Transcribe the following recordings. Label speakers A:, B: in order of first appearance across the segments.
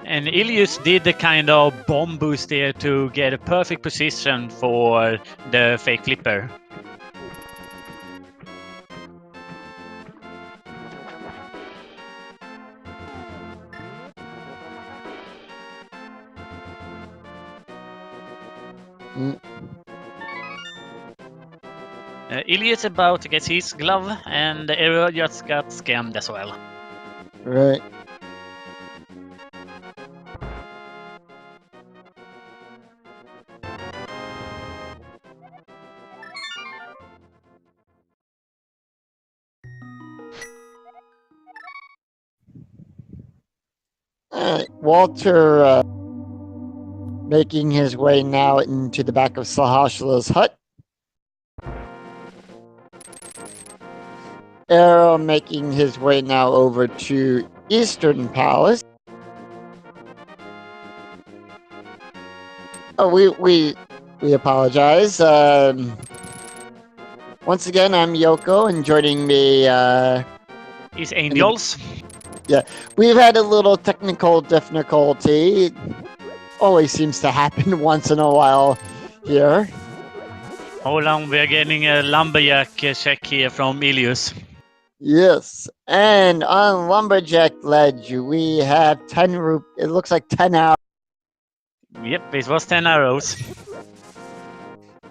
A: And Ilius did the kind of bomb boost there to get a perfect position for the fake flipper. Ilius about to get his glove, and the arrow just got scammed as well.
B: Right. Walter making his way now into the back of Sahashla's hut. Arrow making his way now over to Eastern Palace. Oh, we apologize. Once again, I'm Yoko, and joining me
A: is Angels.
B: We've had a little technical difficulty. It always seems to happen once in a while here.
A: Hold on, we're getting a lumberjack check here from Ilius.
B: Yes, and on Lumberjack Ledge, we have 10 it looks like 10 hours.
A: Yep, it was 10 arrows.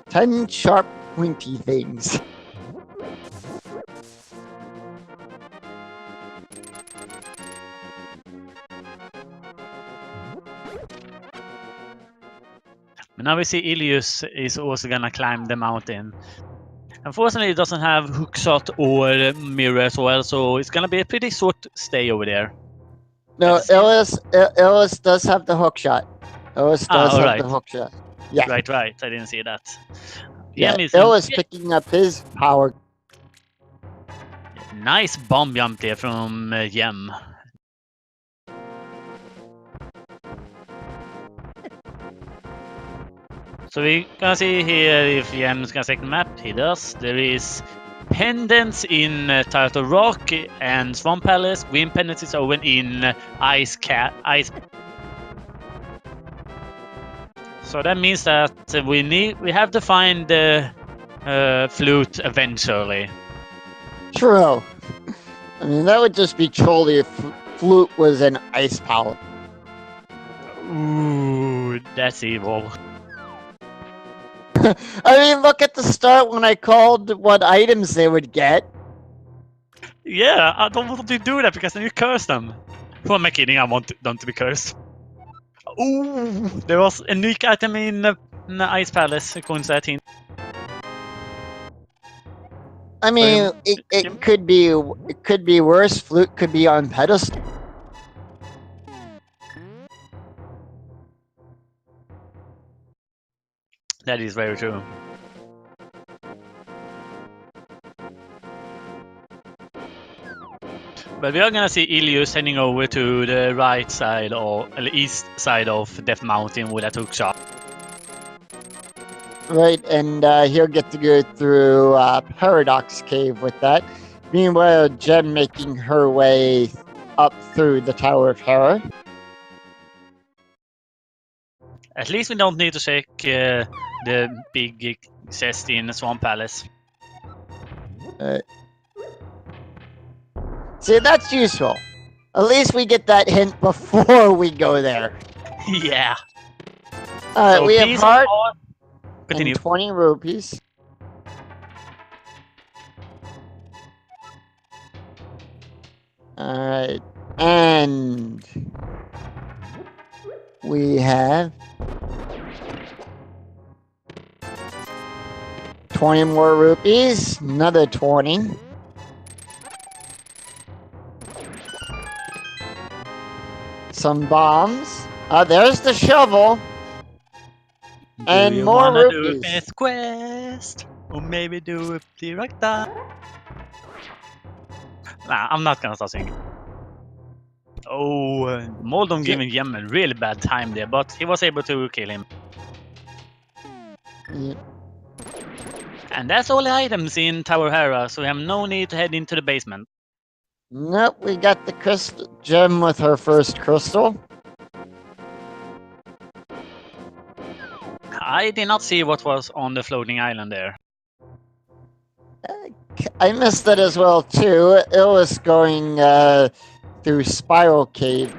B: 10 sharp, pointy things.
A: Now we see Ilius is also gonna climb the mountain. Unfortunately, it doesn't have hookshot or mirror as well, so it's gonna be a pretty short stay over there.
B: No, Ellis does have the hook shot. Ellis does have
A: right.
B: the hook shot. Yeah.
A: Right. I didn't see that.
B: Yeah, Ellis picking up his power.
A: Nice bomb jump there from Jem. So we can see here if Jem's gonna take the map. He does. There is pendants in Turtle Rock and Swamp Palace. Wind pendants is over in Ice. So that means that we have to find the flute eventually.
B: True. I mean, that would just be trolly if flute was an ice palace.
A: Ooh, that's evil.
B: I mean, look at the start when I called what items they would get.
A: Yeah, I don't want to do that because then you curse them. Who am I kidding? I want them to be cursed. Ooh, there was a unique item in the Ice Palace, according to that hint.
B: I mean, it could be worse. Flute could be on pedestal.
A: That is very true. But we are gonna see Ilius heading over to the right side or the east side of Death Mountain with that hook shot.
B: Right, and he'll get to go through Paradox Cave with that. Meanwhile, Jem making her way up through the Tower of Hera.
A: At least we don't need to check the big chest in the Swamp Palace.
B: See, that's useful. At least we get that hint before we go there.
A: Yeah.
B: Alright, we have heart
A: Continue.
B: and 20 rupees. Alright, and we have 20 more rupees, another 20. Some bombs. There's the shovel. And more rupees.
A: Do a quest, or maybe do a director. Nah, I'm not gonna start singing. Oh, Moldon giving Jem a really bad time there, but he was able to kill him.
B: Yeah.
A: And that's all the items in Tower Hera, so we have no need to head into the basement.
B: Nope, we got the crystal Gem with her first crystal.
A: I did not see what was on the floating island there.
B: I missed that as well too. It was going through Spiral Cave.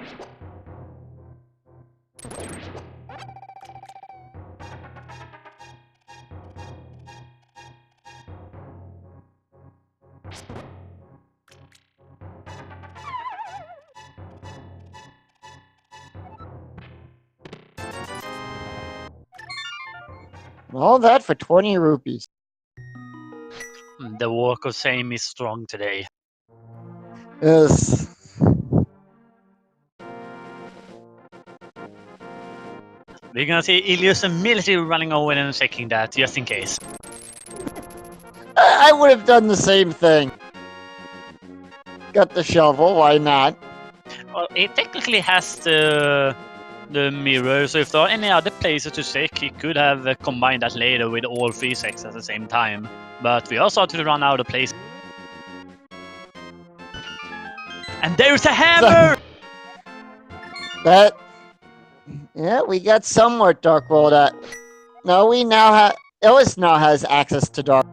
B: All that for 20 rupees.
A: The Walk of Shame is strong today.
B: Yes.
A: We're gonna see Ilios immediately running over and checking that, just in case.
B: I would have done the same thing. Got the shovel, why not?
A: Well, it technically has the mirror, so if there are any other places to check, he could have combined that later with all 3 checks at the same time. But we are starting to run out of places. And there's a hammer!
B: Yeah, we got somewhat Dark World at. No, we now have. Illis now has access to Dark.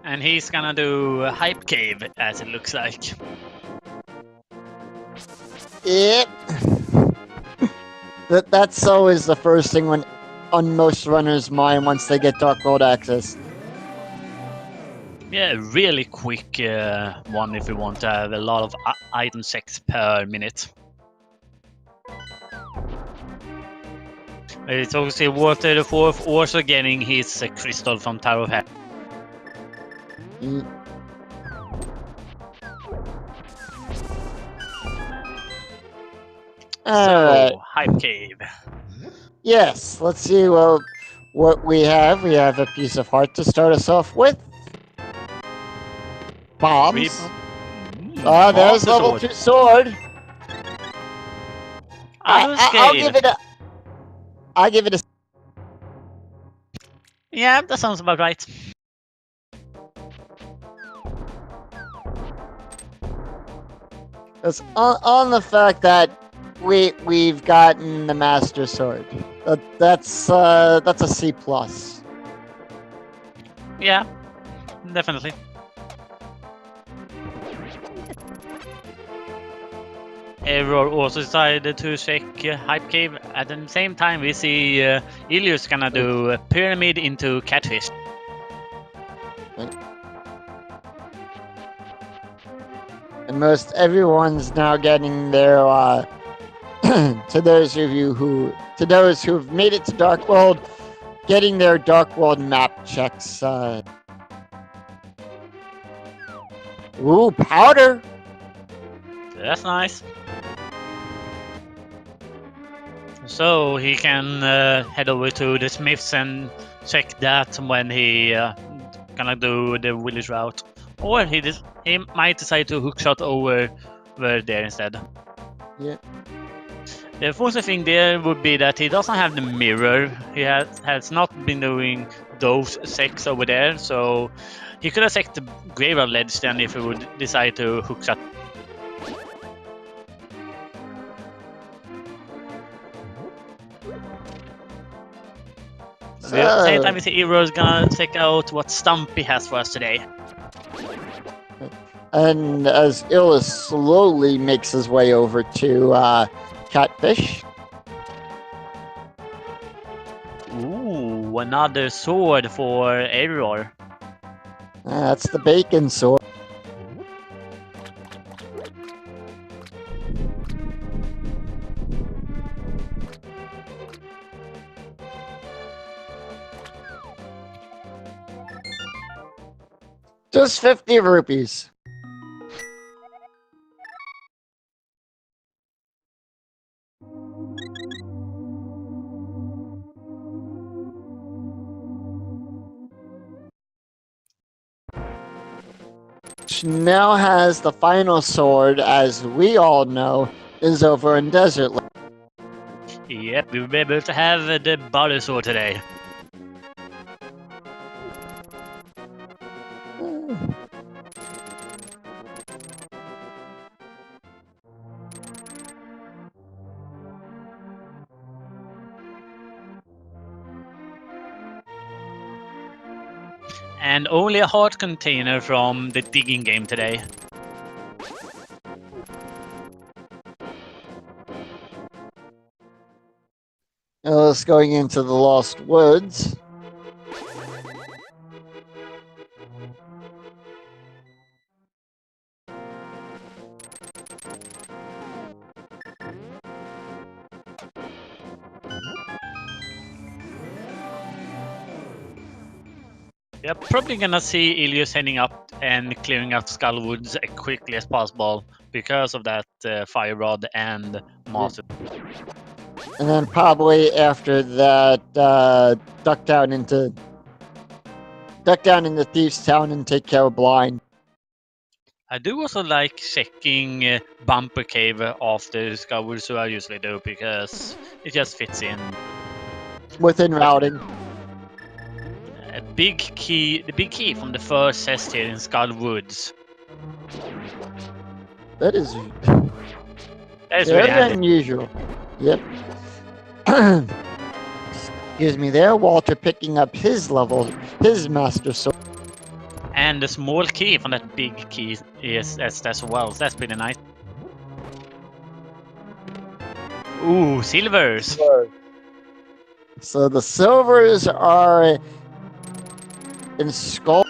A: And he's gonna do a Hype Cave, as it looks like.
B: Yep. That's always the first thing on most runners' mind once they get Dark World access.
A: Yeah, really quick one if we want to have a lot of item checks per minute. It's also Water the Fourth also getting his crystal from Tower of Heaven.
B: Alright.
A: So, Hype Cave.
B: Yes, let's see what we have. We have a piece of heart to start us off with. Bombs. There's level 2 sword. I'll give it a. I'll give it a.
A: Yeah, that sounds about right.
B: It's on the fact that we've gotten the Master Sword. That's a C+.
A: Yeah, definitely. Error also decided to check Hype Cave. At the same time, we see Ilios gonna do a pyramid into catfish.
B: And most everyone's now getting their to those who've made it to Dark World, getting their Dark World map checks. Ooh, powder.
A: That's nice. So he can head over to the Smiths and check that when he gonna do the village route, or he might decide to hookshot over there instead.
B: Yeah.
A: The unfortunate thing there would be that he doesn't have the mirror. He has not been doing those checks over there, so he could have checked the graveyard ledge then if he would decide to hookshot. So at the same time, we see Hero's gonna check out what Stumpy has for us today.
B: And as Illis slowly makes his way over to Catfish.
A: Ooh, another sword for Error.
B: That's the bacon sword. Just 50 rupees. Which now has the final sword, as we all know, is over in Desert Land.
A: Yep, we will be able to have the butter sword today. And only a heart container from the digging game today.
B: Let's going into the Lost Woods.
A: You're probably gonna see Ilios heading up and clearing up Skullwoods as quickly as possible because of that fire rod and master.
B: And then probably after that, duck down into Thieves Town and take care of Blind.
A: I do also like checking Bumper Cave after Skullwoods, so I usually do because it just fits in.
B: Within routing.
A: The big key from the first chest here in Skullwoods.
B: That is
A: That is
B: very
A: really handy.
B: unusual. Yep. Excuse me there, Walter picking up his master sword.
A: And the small key from that big key is as well. So that's pretty nice. Ooh, silvers.
B: So the silvers are in Skull.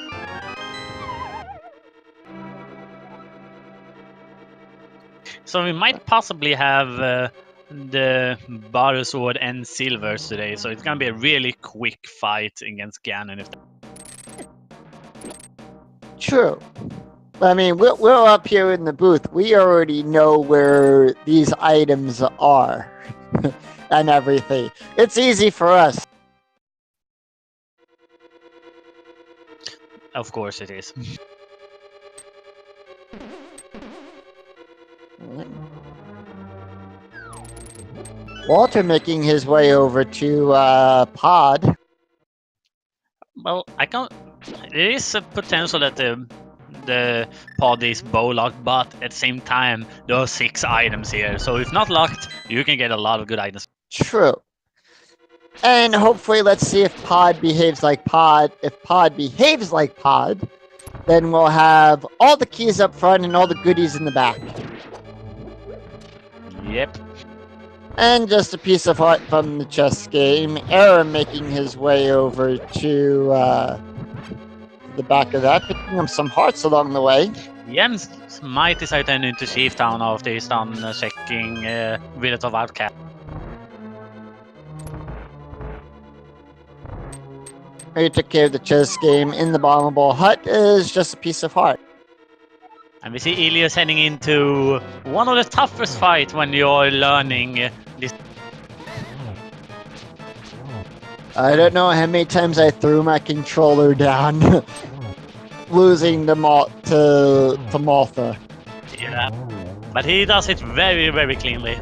A: So we might possibly have the Bar Sword and silvers today. So it's gonna be a really quick fight against Ganon.
B: True. I mean, we're up here in the booth. We already know where these items are and everything. It's easy for us.
A: Of course it is.
B: Walter making his way over to Pod.
A: Well, I can't. There is a potential that the pod is bow locked, but at the same time there are 6 items here. So if not locked, you can get a lot of good items.
B: True. And hopefully, let's see if Pod behaves like Pod. If Pod behaves like Pod, then we'll have all the keys up front and all the goodies in the back.
A: Yep.
B: And just a piece of art from the chess game. Aaron making his way over to the back of that, picking up some hearts along the way.
A: Jens might decide to enter into Chief Town after he's done checking Village of Outcast.
B: He took care of the chess game. In the bombable hut is just a piece of heart.
A: And we see Ilios heading into one of the toughest fights when you're learning this.
B: I don't know how many times I threw my controller down, losing to Maltha.
A: Yeah, but he does it very, very cleanly.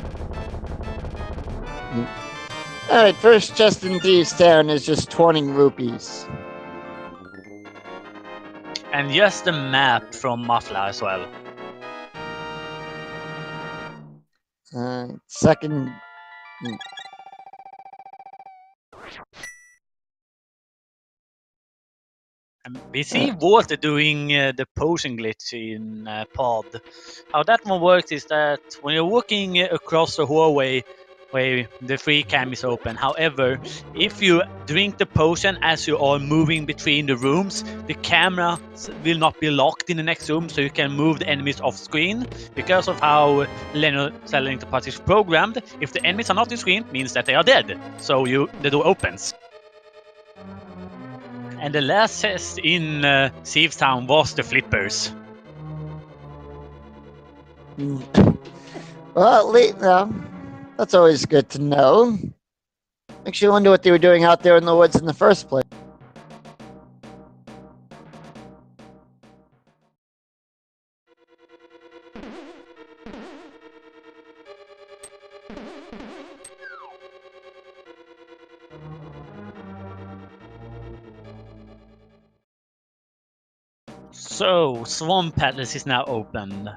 B: Alright, first chest in Thieves Town is just 20 rupees.
A: And just the map from Mafla as well.
B: Second.
A: And we see Walter doing the potion glitch in Pod. How that one works is that when you're walking across the hallway where the free cam is open, however, if you drink the potion as you are moving between the rooms, the camera will not be locked in the next room, so you can move the enemies off screen. Because of how Selling the Party is programmed, if the enemies are not on screen, means that they are dead. So the door opens. And the last test in Thieves Town was the flippers.
B: Well, that's always good to know. Makes you wonder what they were doing out there in the woods in the first place.
A: So, Swamp Palace is now open.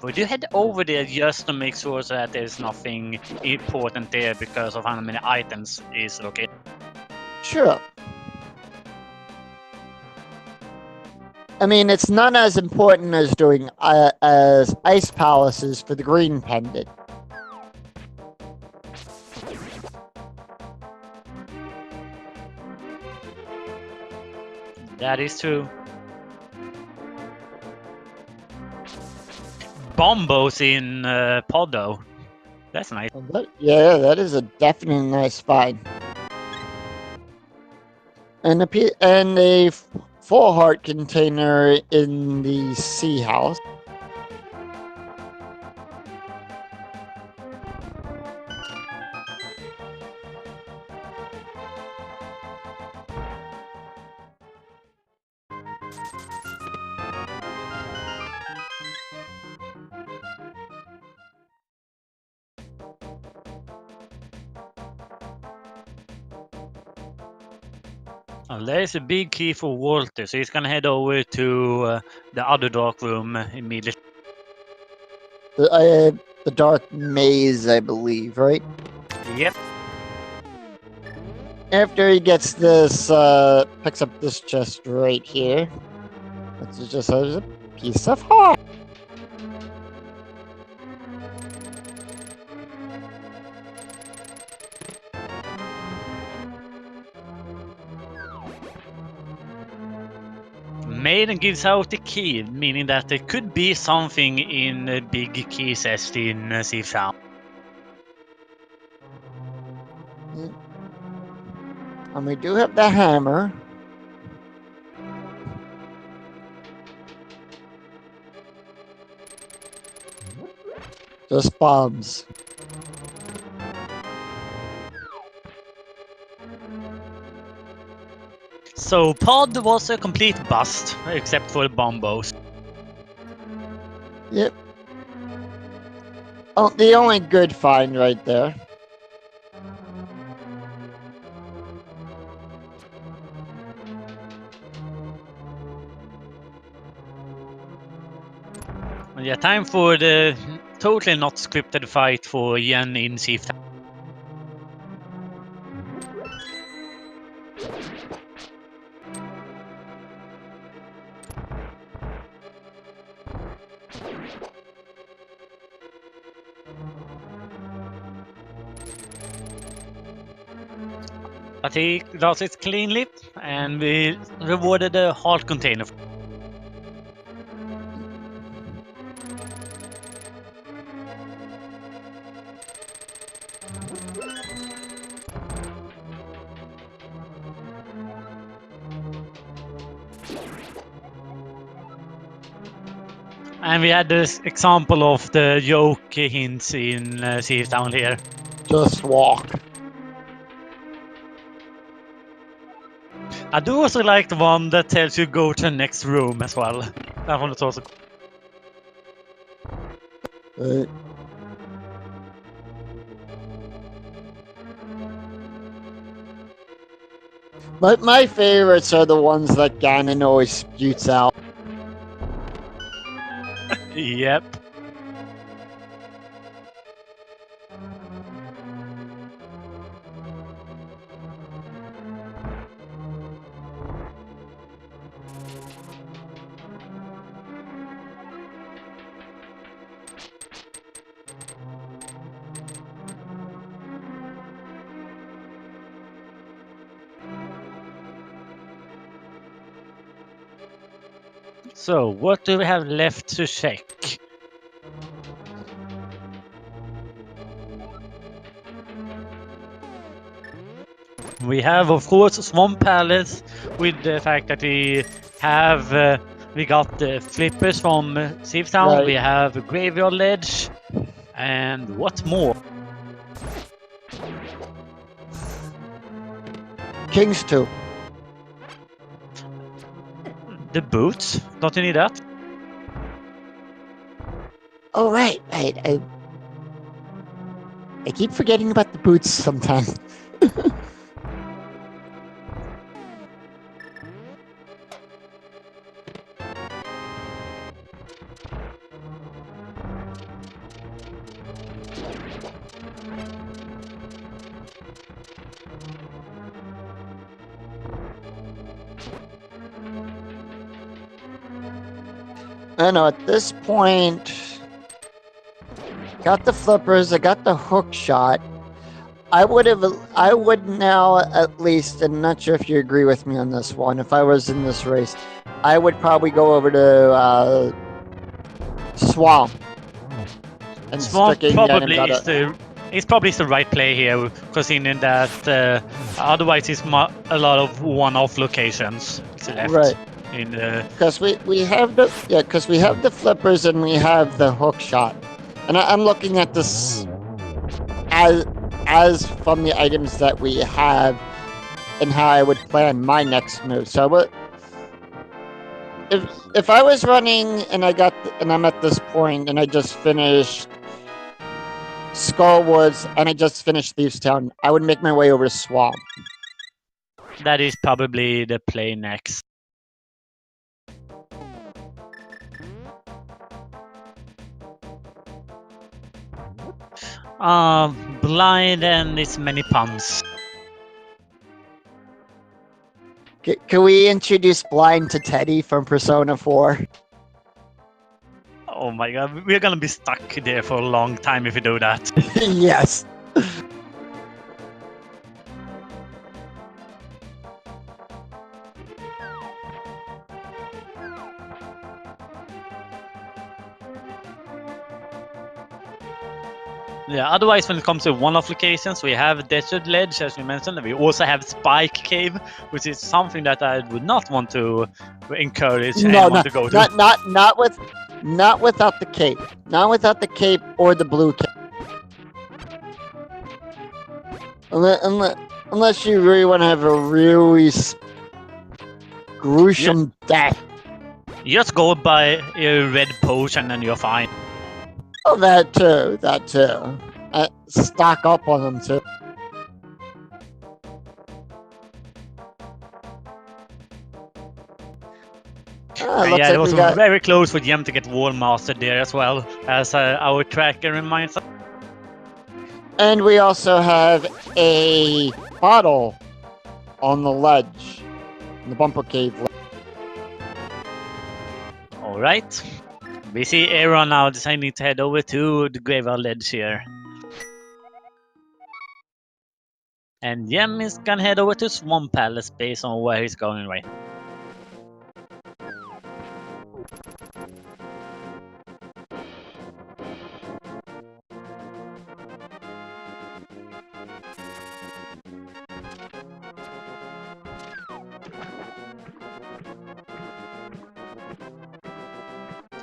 A: Would you head over there just to make sure that there's nothing important there because of how many items is located?
B: Sure. I mean, it's not as important as doing as ice palaces for the green pendant.
A: That is true. Bombos in Podo. That's nice.
B: Yeah, that is a definitely nice find. And a full heart container in the sea house.
A: There's a big key for Walter, so he's gonna head over to the other dark room immediately.
B: The dark maze, I believe, right?
A: Yep.
B: After he gets this, picks up this chest right here. It's just a piece of heart.
A: Maiden gives out the key, meaning that there could be something in the big key chest in Safe Town.
B: And we do have the hammer. Just bombs.
A: So Pod was a complete bust, except for the bombos.
B: Yep. Oh, the only good find right there.
A: Yeah, time for the totally not scripted fight for Yen in Safe Town. But he does it cleanly, and we rewarded the heart container. And we had this example of the joke hints in Safe Town here.
B: Just walk.
A: I do also like the one that tells you go to the next room as well. That one is also cool.
B: My favorites are the ones that Ganon always sputes out.
A: Yep. So, what do we have left to check? We have, of course, Swamp Palace, with the fact that we have we got the flippers from Safe Town.
B: Right.
A: We have a Graveyard Ledge, and what more?
B: Kings 2.
A: The boots? Don't you need that?
B: Oh, right. I keep forgetting about the boots sometimes. I know at this point, got the flippers, I got the hook shot. I would now at least, and I'm not sure if you agree with me on this one, if I was in this race, I would probably go over to Swamp. And
A: Swamp
B: stick in
A: probably
B: Ganon
A: is the It's probably the right play here, considering that otherwise it's a lot of one-off locations left.
B: Right.
A: In the
B: Because we have the flippers and we have the hook shot, and I'm looking at this as from the items that we have and how I would plan my next move. So what if I was running and I'm at this point and I just finished Skullwoods and I just finished Thieves Town, I would make my way over to Swamp.
A: That is probably the play next. Blind and its many puns.
B: Can we introduce Blind to Teddy from Persona 4?
A: Oh my god, we're gonna be stuck there for a long time if we do that.
B: Yes.
A: Yeah, otherwise when it comes to one-off locations, we have Desert Ledge, as we mentioned, and we also have Spike Cave, which is something that I would not want to encourage anyone to go to.
B: Not without the cape. Not without the cape or the blue cape. Unless you really want to have a really gruesome death.
A: You just go by a red potion and you're fine.
B: Oh, that too. Stock up on them too.
A: Yeah, it was very close for Jem to get Wall Mastered there as well, as our tracker reminds us.
B: And we also have a bottle on the ledge, in the bumper cave ledge.
A: Alright. We see Aaron now deciding to head over to the Graveyard Ledge here. And Jem is gonna head over to Swamp Palace based on where he's going right.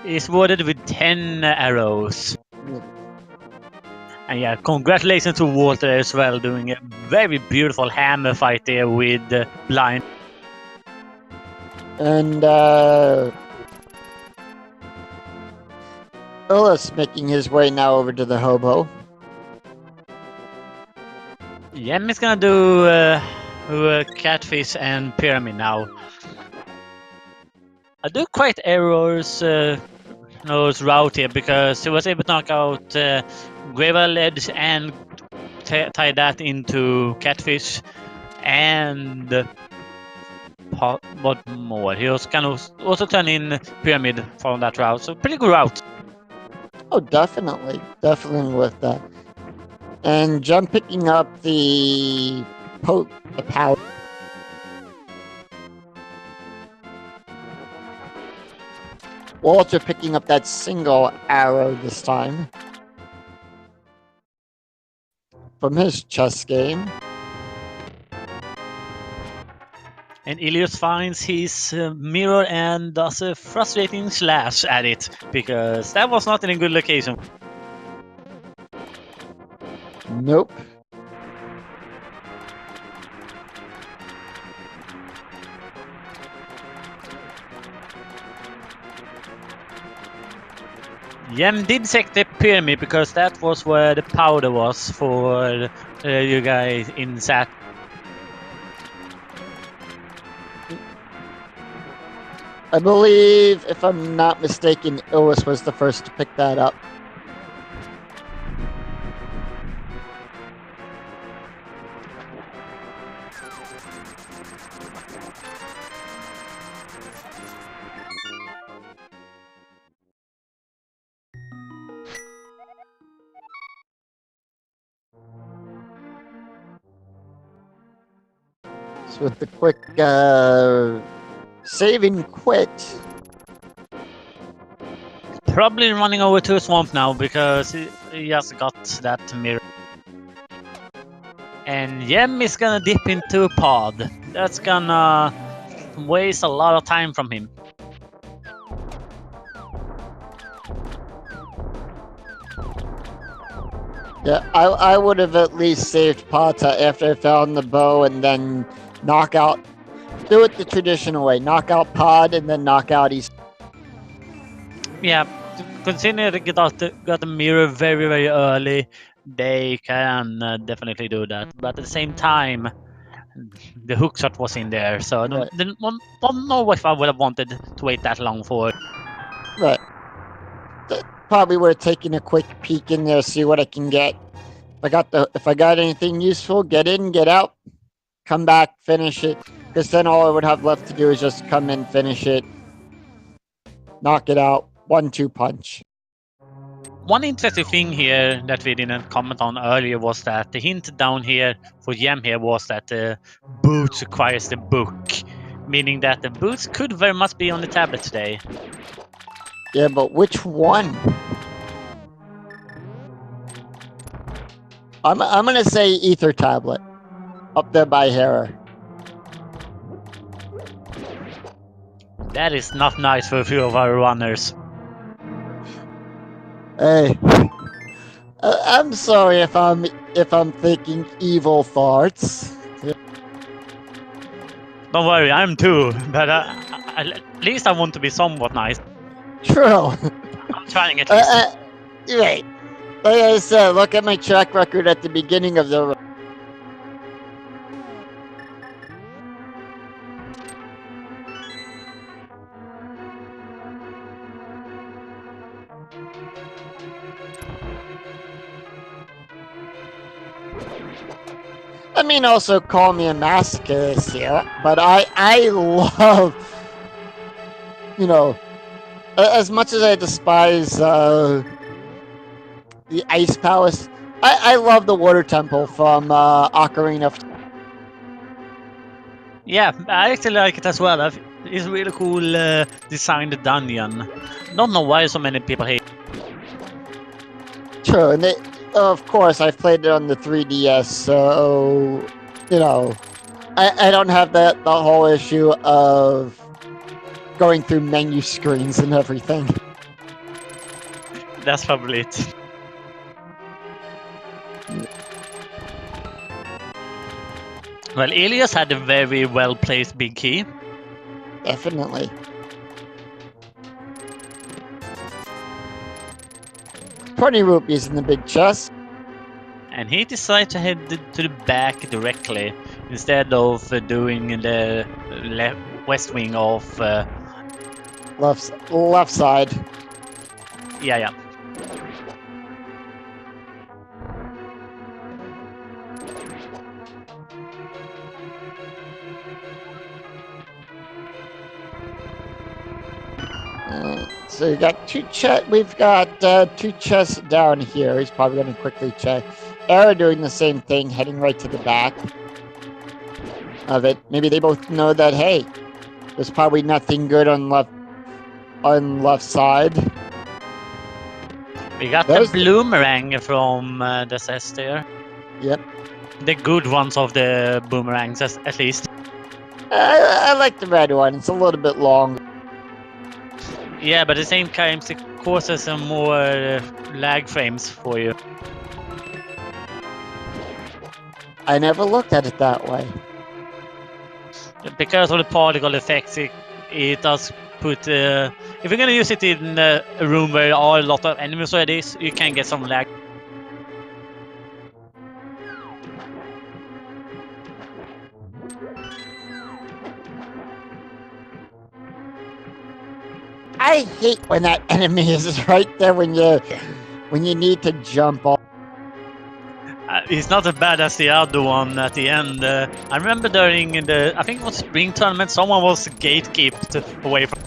A: He's warded with 10 arrows. And yeah, congratulations to Walter as well, doing a very beautiful hammer fight there with Blind.
B: And Ulis making his way now over to the hobo.
A: Jem is gonna do Catfish and Pyramid now. I do quite Error's route here because he was able to knock out Graveyard Ledge and tie that into Catfish and what more? He was kind of also turn in Pyramid from that route, so pretty good route.
B: Oh, definitely with that. And Jem picking up the power. Walter picking up that single arrow this time from his chess game.
A: And Ilios finds his mirror and does a frustrating slash at it, because that was not in a good location.
B: Nope.
A: Jem did check the pyramid because that was where the powder was for you guys in Sat.
B: I believe, if I'm not mistaken, Ulis was the first to pick that up. So with the quick save and quit.
A: Probably running over to a swamp now because he just got that mirror. And Yem is gonna dip into a pod. That's gonna waste a lot of time from him.
B: Yeah, I would have at least saved Pata after I found the bow and then knock out. Do it the traditional way. Knock out Pod and then knock out East.
A: Yeah, considering they got the mirror very, very early, they can definitely do that. But at the same time, the hook shot was in there, so I
B: Right.
A: don't know if I would have wanted to wait that long for it.
B: Right. Probably would have taken a quick peek in there, see what I can get. If I got anything useful, get in, get out, come back, finish it. Because then all I would have left to do is just come in, finish it, knock it out, 1-2 punch.
A: One interesting thing here that we didn't comment on earlier was that the hint down here for Yem here was that the boots requires the book, meaning that the boots could very much be on the tablet today.
B: Yeah, but which one? I'm gonna say Ether Tablet, up there by Hera.
A: That is not nice for a few of our runners.
B: Hey, I'm sorry if I'm thinking evil thoughts.
A: Don't worry, I'm too, but at least I want to be somewhat nice.
B: True.
A: I'm trying at least.
B: Right. Like I said, look at my track record at the beginning of the. I mean, also call me a masochist here, but I love, you know, as much as I despise the Ice Palace, I love the Water Temple from Ocarina of.
A: Yeah, I actually like it as well. It's really cool designed dungeon. Don't know why so many people hate.
B: True, and of course I've played it on the 3DS, so you know, I don't have the whole issue of going through menu screens and everything.
A: That's probably it. Well, Elias had a very well placed big key.
B: Definitely. ₹20 in the big chest.
A: And he decided to head to the back directly instead of doing the west wing of.
B: Left side.
A: Yeah.
B: So you got we've got 2 chests down here. He's probably going to quickly check. Era doing the same thing, heading right to the back of it. Maybe they both know that, hey, there's probably nothing good on left side.
A: We got the boomerang from the chest there.
B: Yep.
A: The good ones of the boomerangs, at least.
B: I like the red one. It's a little bit long.
A: Yeah, but at the same time, it causes some more lag frames for you.
B: I never looked at it that way.
A: Because of the particle effects, it does put. If you're gonna use it in a room where there are a lot of enemies already, you can get some lag.
B: I hate when that enemy is right there when you need to jump off.
A: He's not as bad as the other one at the end. I remember during I think it was spring tournament, someone was gatekept away from.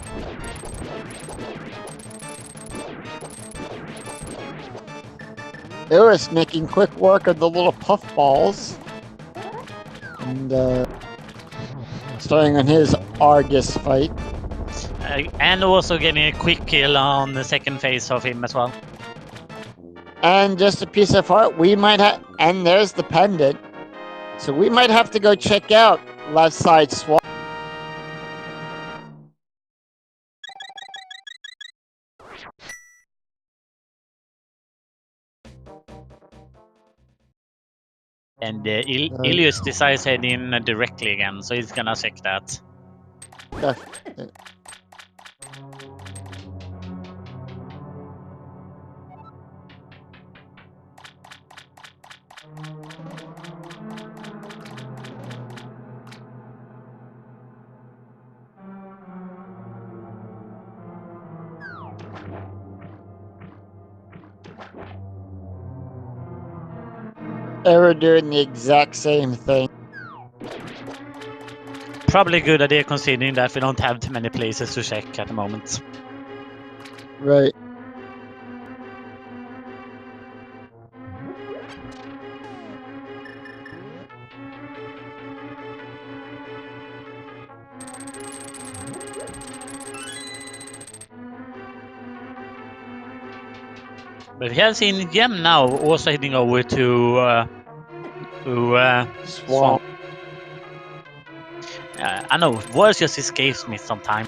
B: They were making quick work of the little puff balls. And starting on his Argus fight.
A: And also getting a quick kill on the second phase of him as well.
B: And just a piece of art, we might have. And there's the pendant. So we might have to go check out left side swap.
A: And Ilius decides to head in directly again, so he's gonna check that.
B: They were doing the exact same thing.
A: Probably a good idea considering that we don't have too many places to check at the moment.
B: Right.
A: But we have seen Gem now also heading over to Swamp. I know, words just escapes me sometimes.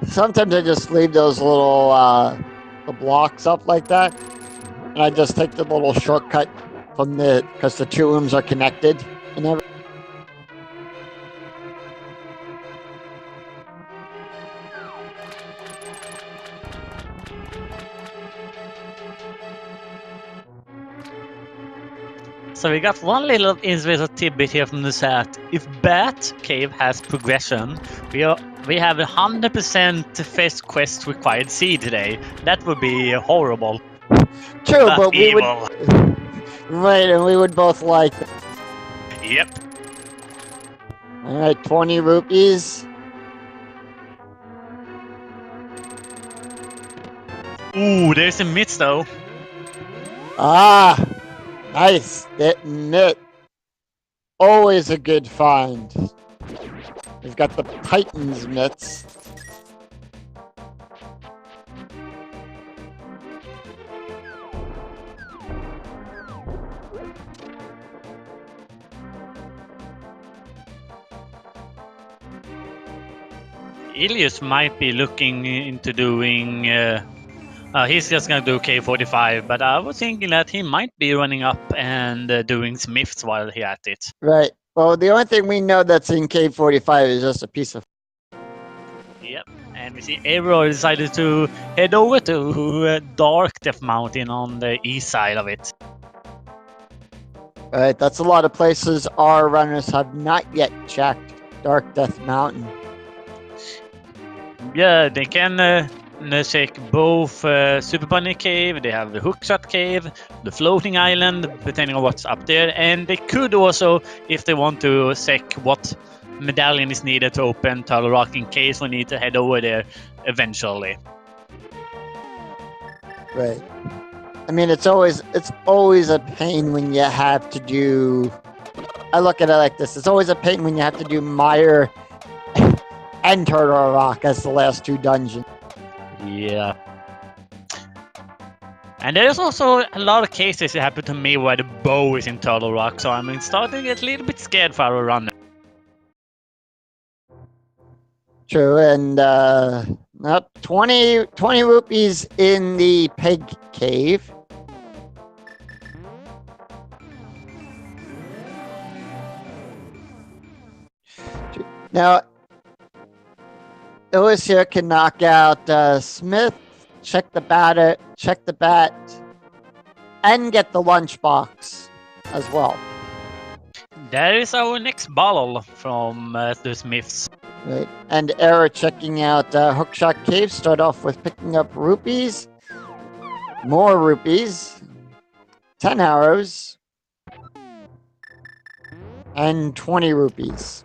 B: Sometimes I just leave those little the blocks up like that, and I just take the little shortcut from because the two rooms are connected and everything.
A: So we got one little interesting tidbit here from the chat. If Bat Cave has progression, we have 100% first quest required C today. That would be horrible.
B: True, but we would.
A: evil.
B: Right, and we would both like it.
A: Yep.
B: All right, 20 rupees.
A: Ooh, there's a myth though.
B: Ah, nice. That knit. Always a good find. We've got the Titans mitts.
A: Ilius might be looking into doing. He's just gonna do K45, but I was thinking that he might be running up and doing Smiths while he at it.
B: Right. Well, the only thing we know that's in K45 is just a piece of.
A: Yep. And we see Aero decided to head over to Dark Death Mountain on the east side of it.
B: Right. That's a lot of places our runners have not yet checked. Dark Death Mountain.
A: Yeah, they can check both Super Bunny Cave, they have the Hookshot Cave, the Floating Island, depending on what's up there, and they could also, if they want to, check what medallion is needed to open Turtle Rock in case we need to head over there eventually.
B: Right. I mean, it's always a pain when you have to do. I look at it like this: it's always a pain when you have to do Mire and Turtle Rock as the last two dungeons.
A: Yeah. And there's also a lot of cases that happen to me where the bow is in Turtle Rock, so I'm starting to get a little bit scared for our runner.
B: True, and 20 rupees in the pig cave. Now, Illis here can knock out Smith, check the bat, and get the lunchbox as well.
A: That is our next bottle from the Smiths.
B: Right. And Error checking out Hookshot Cave. Start off with picking up rupees. More rupees. 10 arrows. And 20 rupees.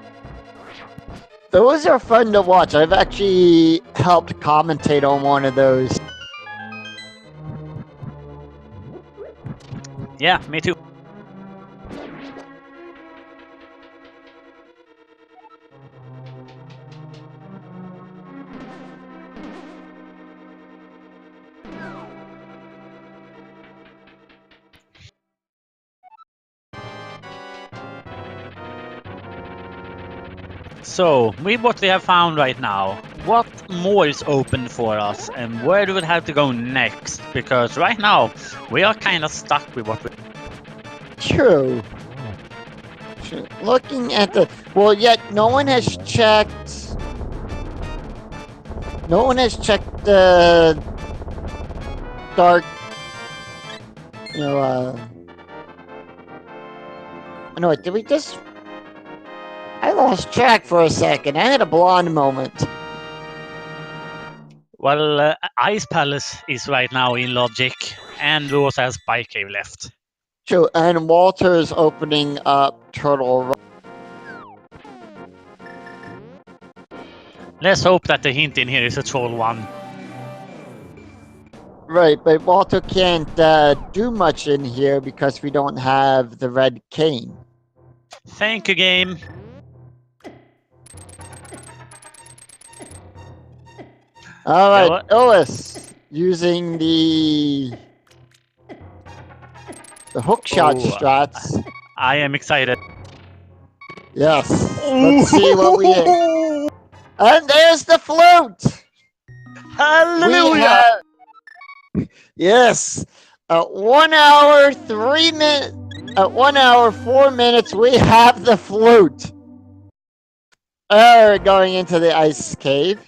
B: Those are fun to watch. I've actually helped commentate on one of those.
A: Yeah, me too. So, with what we have found right now, what more is open for us and where do we have to go next? Because right now, we are kind of stuck with what we...
B: True. Looking at the... Well, yet no one has checked... No one has checked the... dark... You know, No, wait, did we just... I lost track for a second. I had a blonde moment.
A: Well, Ice Palace is right now in Logic, and we also have Spike Cave left.
B: True, and Walter's opening up Turtle Rock.
A: Let's hope that the hint in here is a troll one.
B: Right, but Walter can't do much in here because we don't have the red cane.
A: Thank you, game.
B: Alright, Illis, using the hookshot strats.
A: I am excited.
B: Yes, let's see what we get. And there's the flute!
A: Hallelujah!
B: Yes, at 1 hour 3 minutes, at 1 hour 4 minutes, we have the flute. Going into the ice cave.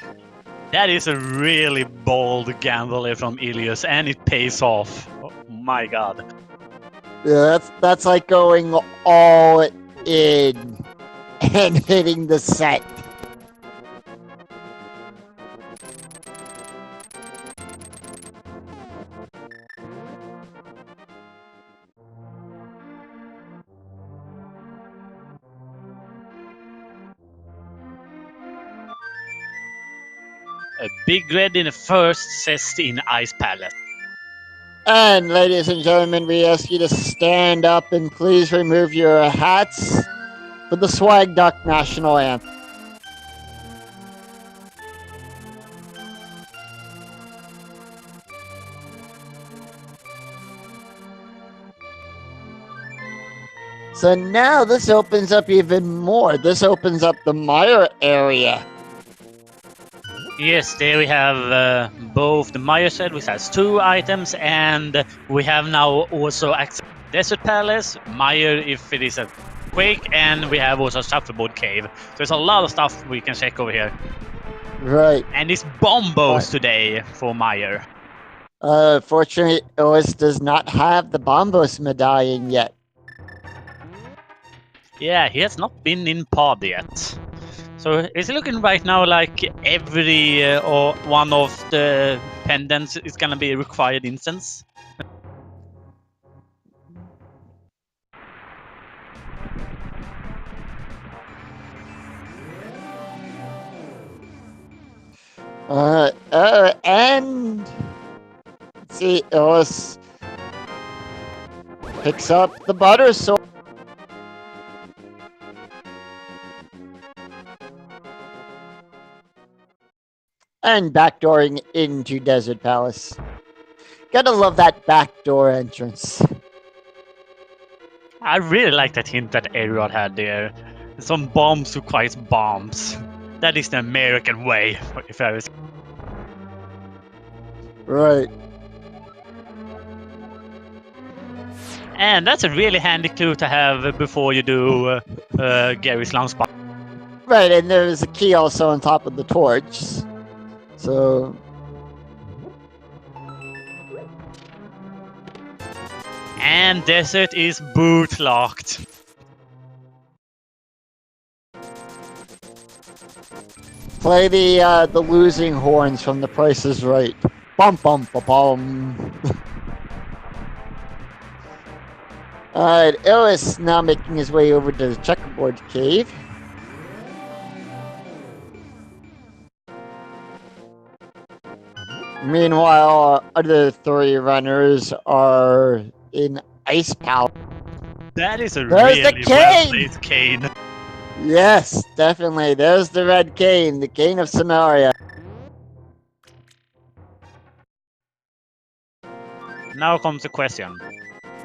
A: That is a really bold gamble from Ilias, and it pays off. Oh my god.
B: Yeah, that's like going all in and hitting the set.
A: A big red in the first cest in Ice Palace.
B: And ladies and gentlemen, we ask you to stand up and please remove your hats for the Swag Duck National Anthem. So now this opens up even more. This opens up the Mire area.
A: Yes, there we have both the Mire set, which has 2 items, and we have now also access to Desert Palace, Mire if it is a quake, and we have also Shuffleboard Cave. So there's a lot of stuff we can check over here.
B: Right.
A: And it's bombos today for Mire.
B: Fortunately, Ois does not have the Bombos medallion yet.
A: Yeah, he has not been in pod yet. So it's looking right now like every or one of the pendants is gonna be a required instance.
B: And let's see, Ois picks up the butter sword. And backdooring into Desert Palace. Gotta love that backdoor entrance.
A: I really like that hint that Erod had there. Some bombs requires bombs. That is the American way, if I was...
B: Right.
A: And that's a really handy clue to have before you do Gary's Lounge Spot.
B: Right, and there's a key also on top of the torch. So...
A: And Desert is boot locked.
B: Play the losing horns from The Price is Right. Bum bum ba bum. Alright, Illis now making his way over to the checkerboard cave. Meanwhile, other 3 runners are in Ice Palace.
A: That is a
B: There's the
A: really well
B: cane!
A: played cane.
B: Yes, definitely. There's the red cane, the cane of Samaria.
A: Now comes the question.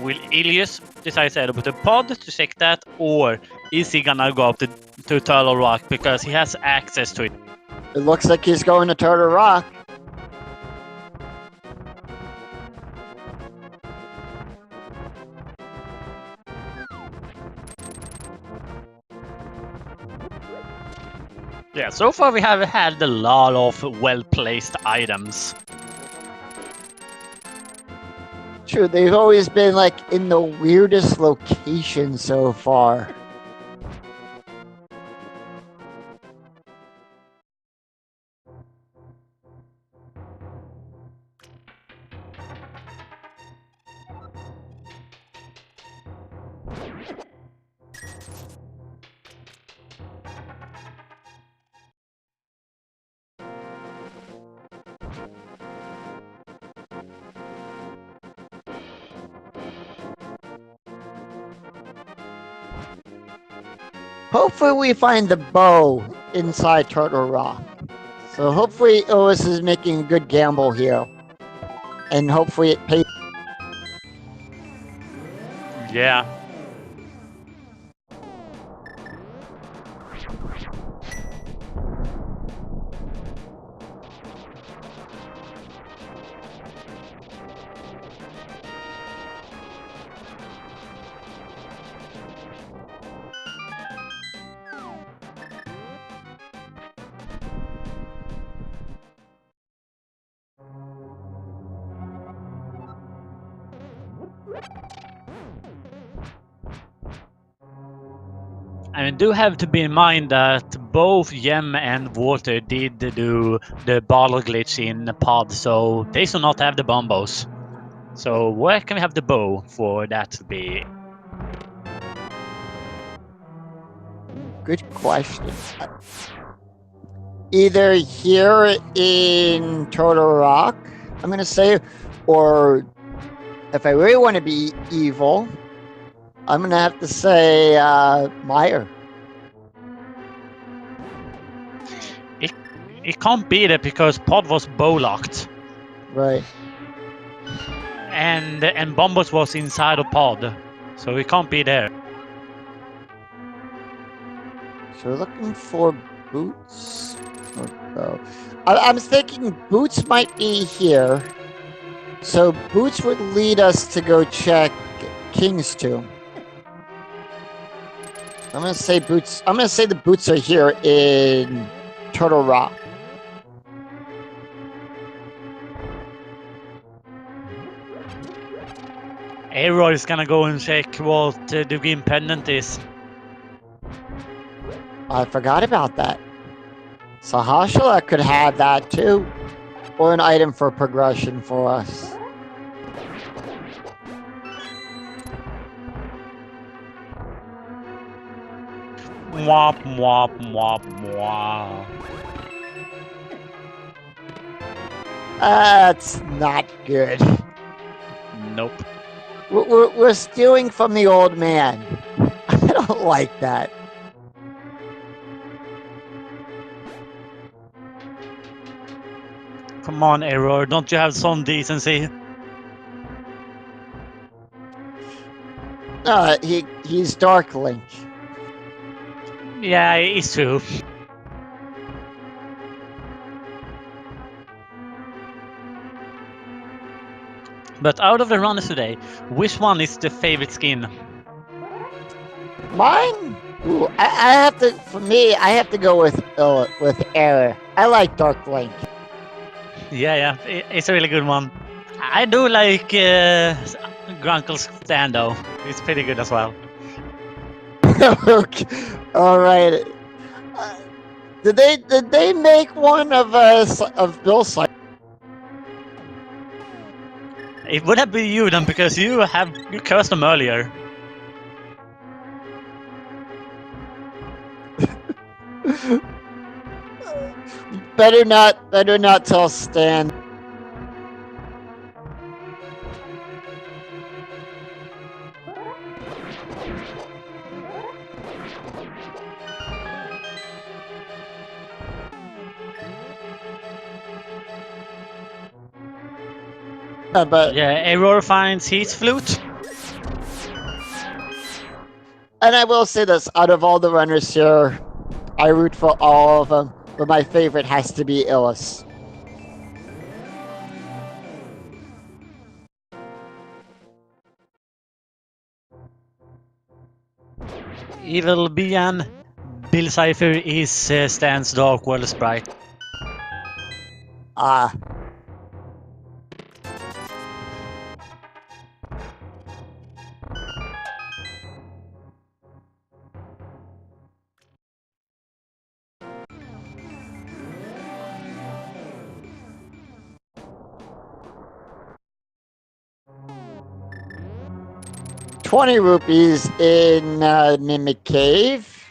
A: Will Ilias decide to put a pod to check that, or is he gonna go up to Turtle Rock because he has access to it?
B: It looks like he's going to Turtle Rock.
A: Yeah, so far we have had a lot of well-placed items.
B: True, they've always been like in the weirdest location so far. Hopefully we find the bow inside Turtle Rock. So hopefully Otis is making a good gamble here. And hopefully it pays.
A: Yeah. And do have to be in mind that both Yem and Water did do the bottle glitch in the pod, so they do not have the bombos. So where can we have the bow for that to be?
B: Good question. Either here in Turtle Rock, I'm going to say, or if I really want to be evil, I'm going to have to say Meyer.
A: It can't be there because pod was bow locked.
B: Right.
A: And bombos was inside of pod. So it can't be there.
B: So we're looking for Boots. Oh. I'm thinking Boots might be here. So Boots would lead us to go check King's Tomb. I'm gonna say Boots. I'm gonna say the Boots are here in Turtle Rock.
A: Aero is gonna go and check what the green pendant is.
B: I forgot about that. Sahashala could have that too. Or an item for progression for us.
A: Mwop, mwop, mwop, mwop.
B: That's not good.
A: Nope.
B: We're stealing from the old man. I don't like that.
A: Come on, Aero, don't you have some decency?
B: He's Dark Link.
A: Yeah, it's true. But out of the runners today, which one is the favorite skin?
B: Mine? Ooh, I have to. For me, I have to go with Error. I like Dark Link.
A: Yeah, it's a really good one. I do like Grunkle's stand though. It's pretty good as well.
B: Okay. All right. Did they make one of Bill's site?
A: It would have been you then because you cursed them earlier.
B: Better not tell Stan. But
A: Yeah, Aurora finds his flute.
B: and I will say this: out of all the runners here, I root for all of them, but my favorite has to be Illis.
A: Evil Bian. Bill Cipher is Stan's Dark World sprite.
B: Ah. ₹20 in Mimic Cave.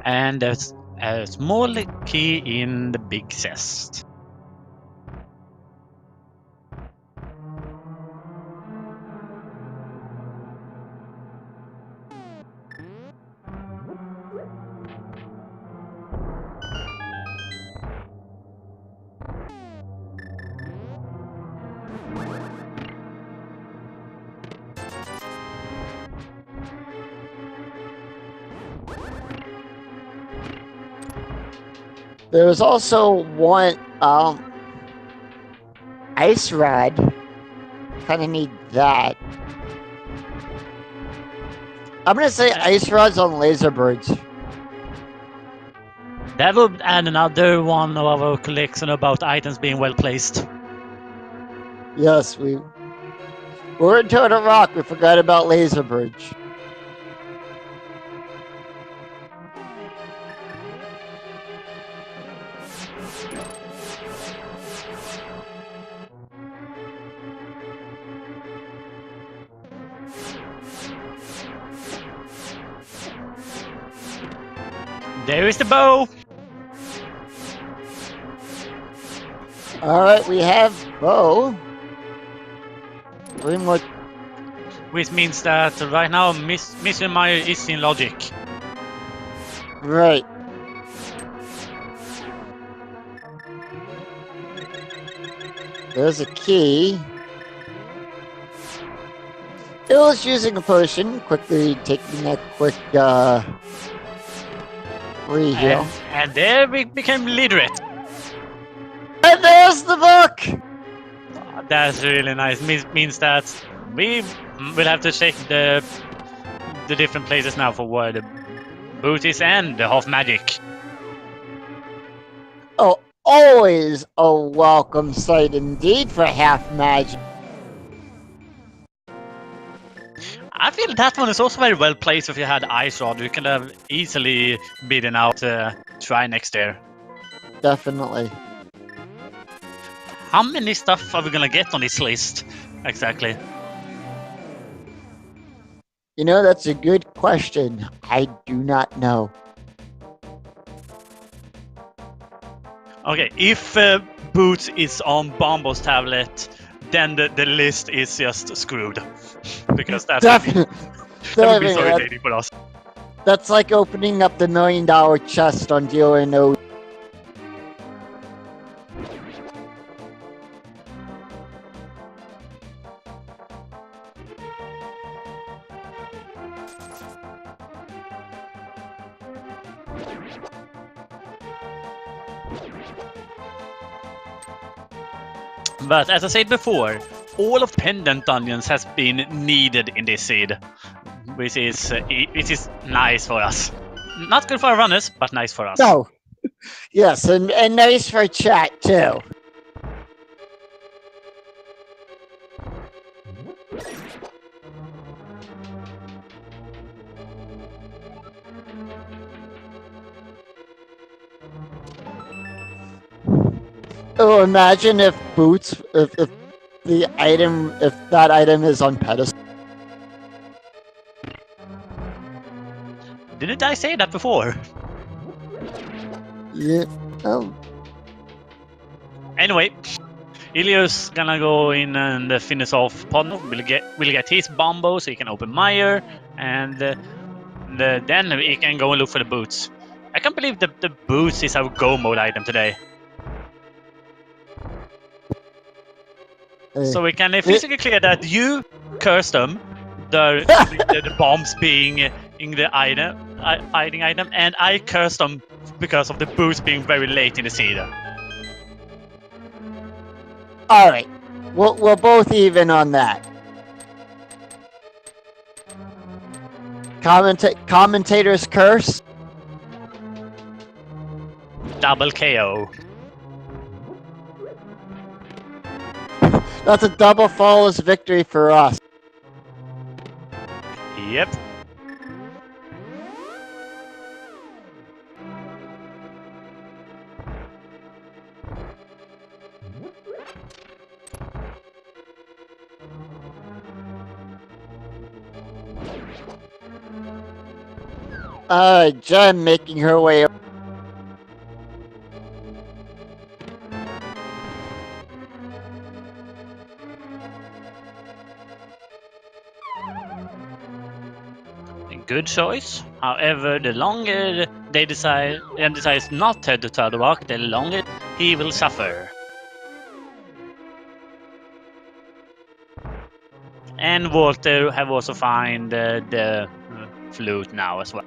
A: And there's a small key in the big chest.
B: There was also one ice rod. Kind of need that. I'm gonna say ice rods on laser birds.
A: That would add another one of our collection about items being well placed.
B: Yes, we're in Total Rock. We forgot about laser birds.
A: There is the bow.
B: All right, we have bow. Three more.
A: Which means that right now Mission Meyer is in logic.
B: Right. There's a key. It was using a potion, quickly taking a quick reheal.
A: And there we became literate.
B: And there's the book!
A: That's really nice. Means that we will have to check the different places now for where the boot is and the half magic.
B: Oh, always a welcome sight indeed for half magic.
A: I feel that one is also very well placed. If you had Ice Rod, you could have easily beaten out Try next there.
B: Definitely.
A: How many stuff are we gonna get on this list exactly?
B: You know, that's a good question. I do not know.
A: Okay, if Boots is on Bombo's tablet, then the list is just screwed. Because that's that would be so irritating for us.
B: That's like opening up the $1 million chest on Dealer No.
A: But as I said before, all of Pendant Dungeons has been needed in this seed, which is nice for us. Not good for our runners, but nice for us.
B: No. Yes, and nice for chat too. Oh, imagine if Boots, if that item is on pedestal.
A: Didn't I say that before?
B: Yeah. Oh.
A: Anyway, Ilios gonna go in and finish off Podno. We'll get his Bombo so he can open Meyer, and then he can go and look for the boots. I can't believe the boots is our go mode item today. So we can physically clear that you cursed them, the bombs being in the fighting item, and I cursed them because of the boost being very late in the season.
B: All right, we're both even on that. Commentator's curse.
A: Double KO.
B: That's a double flawless victory for us.
A: Yep.
B: Jen making her way.
A: Good choice. However, the longer they decides not to head to Turtlewalk, the longer he will suffer. And Walter have also found the flute now as well.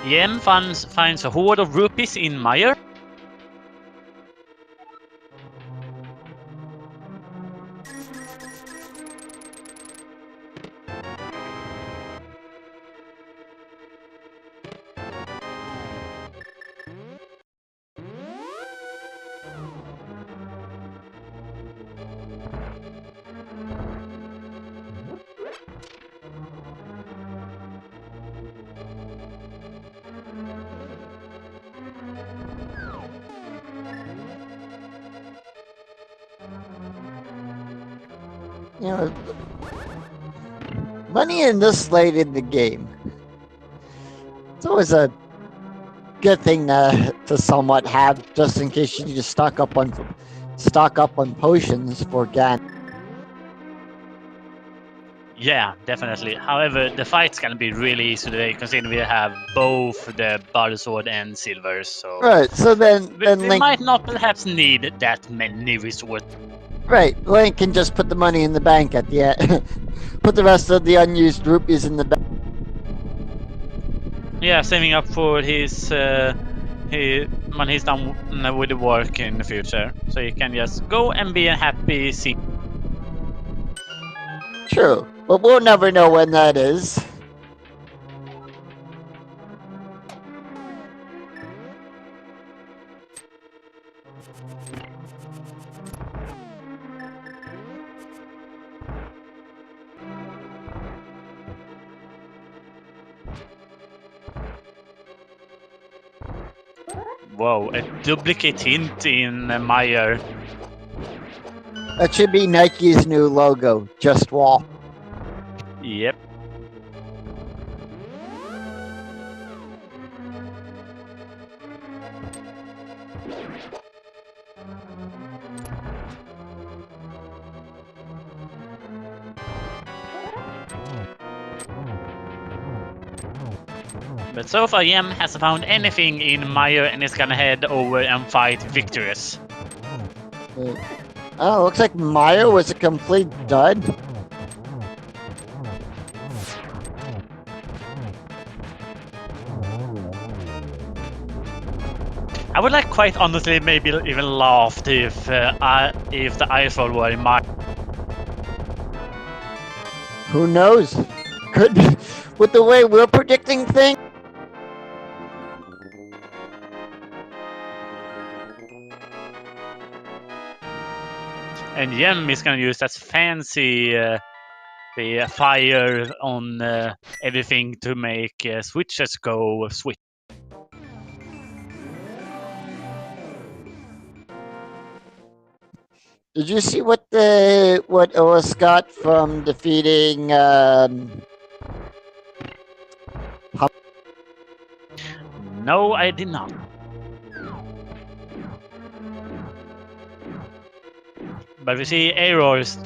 A: Yem finds a hoard of rupees in Meyer.
B: You know, money in this late in the game. It's always a good thing to somewhat have, just in case you need to stock up on potions for Gan.
A: Yeah, definitely. However, the fight's gonna be really easy today, considering we have both the Barter Sword and Silvers. So
B: Right. So then
A: we
B: Link
A: might not perhaps need that many resources.
B: Right, Link can just put the money in the bank at the end. Put the rest of the unused rupees in the bank.
A: Yeah, saving up for his when he's done with the work in the future, so you can just go and be a happy.
B: True, but we'll never know when that is.
A: Whoa, a duplicate hint in Meyer.
B: That should be Nike's new logo, Just Wall.
A: Yep. But so far, Yem hasn't found anything in Meyer and is gonna head over and fight Victorious.
B: Oh, looks like Meyer was a complete dud.
A: I would like, quite honestly, maybe even laughed if the Eiffel were in Meyer.
B: Who knows? Could be. With the way we're predicting things.
A: And Yem is gonna use that fancy the fire on everything to make switches go switch.
B: Did you see what Otis got from defeating
A: No, I did not. But we see Error is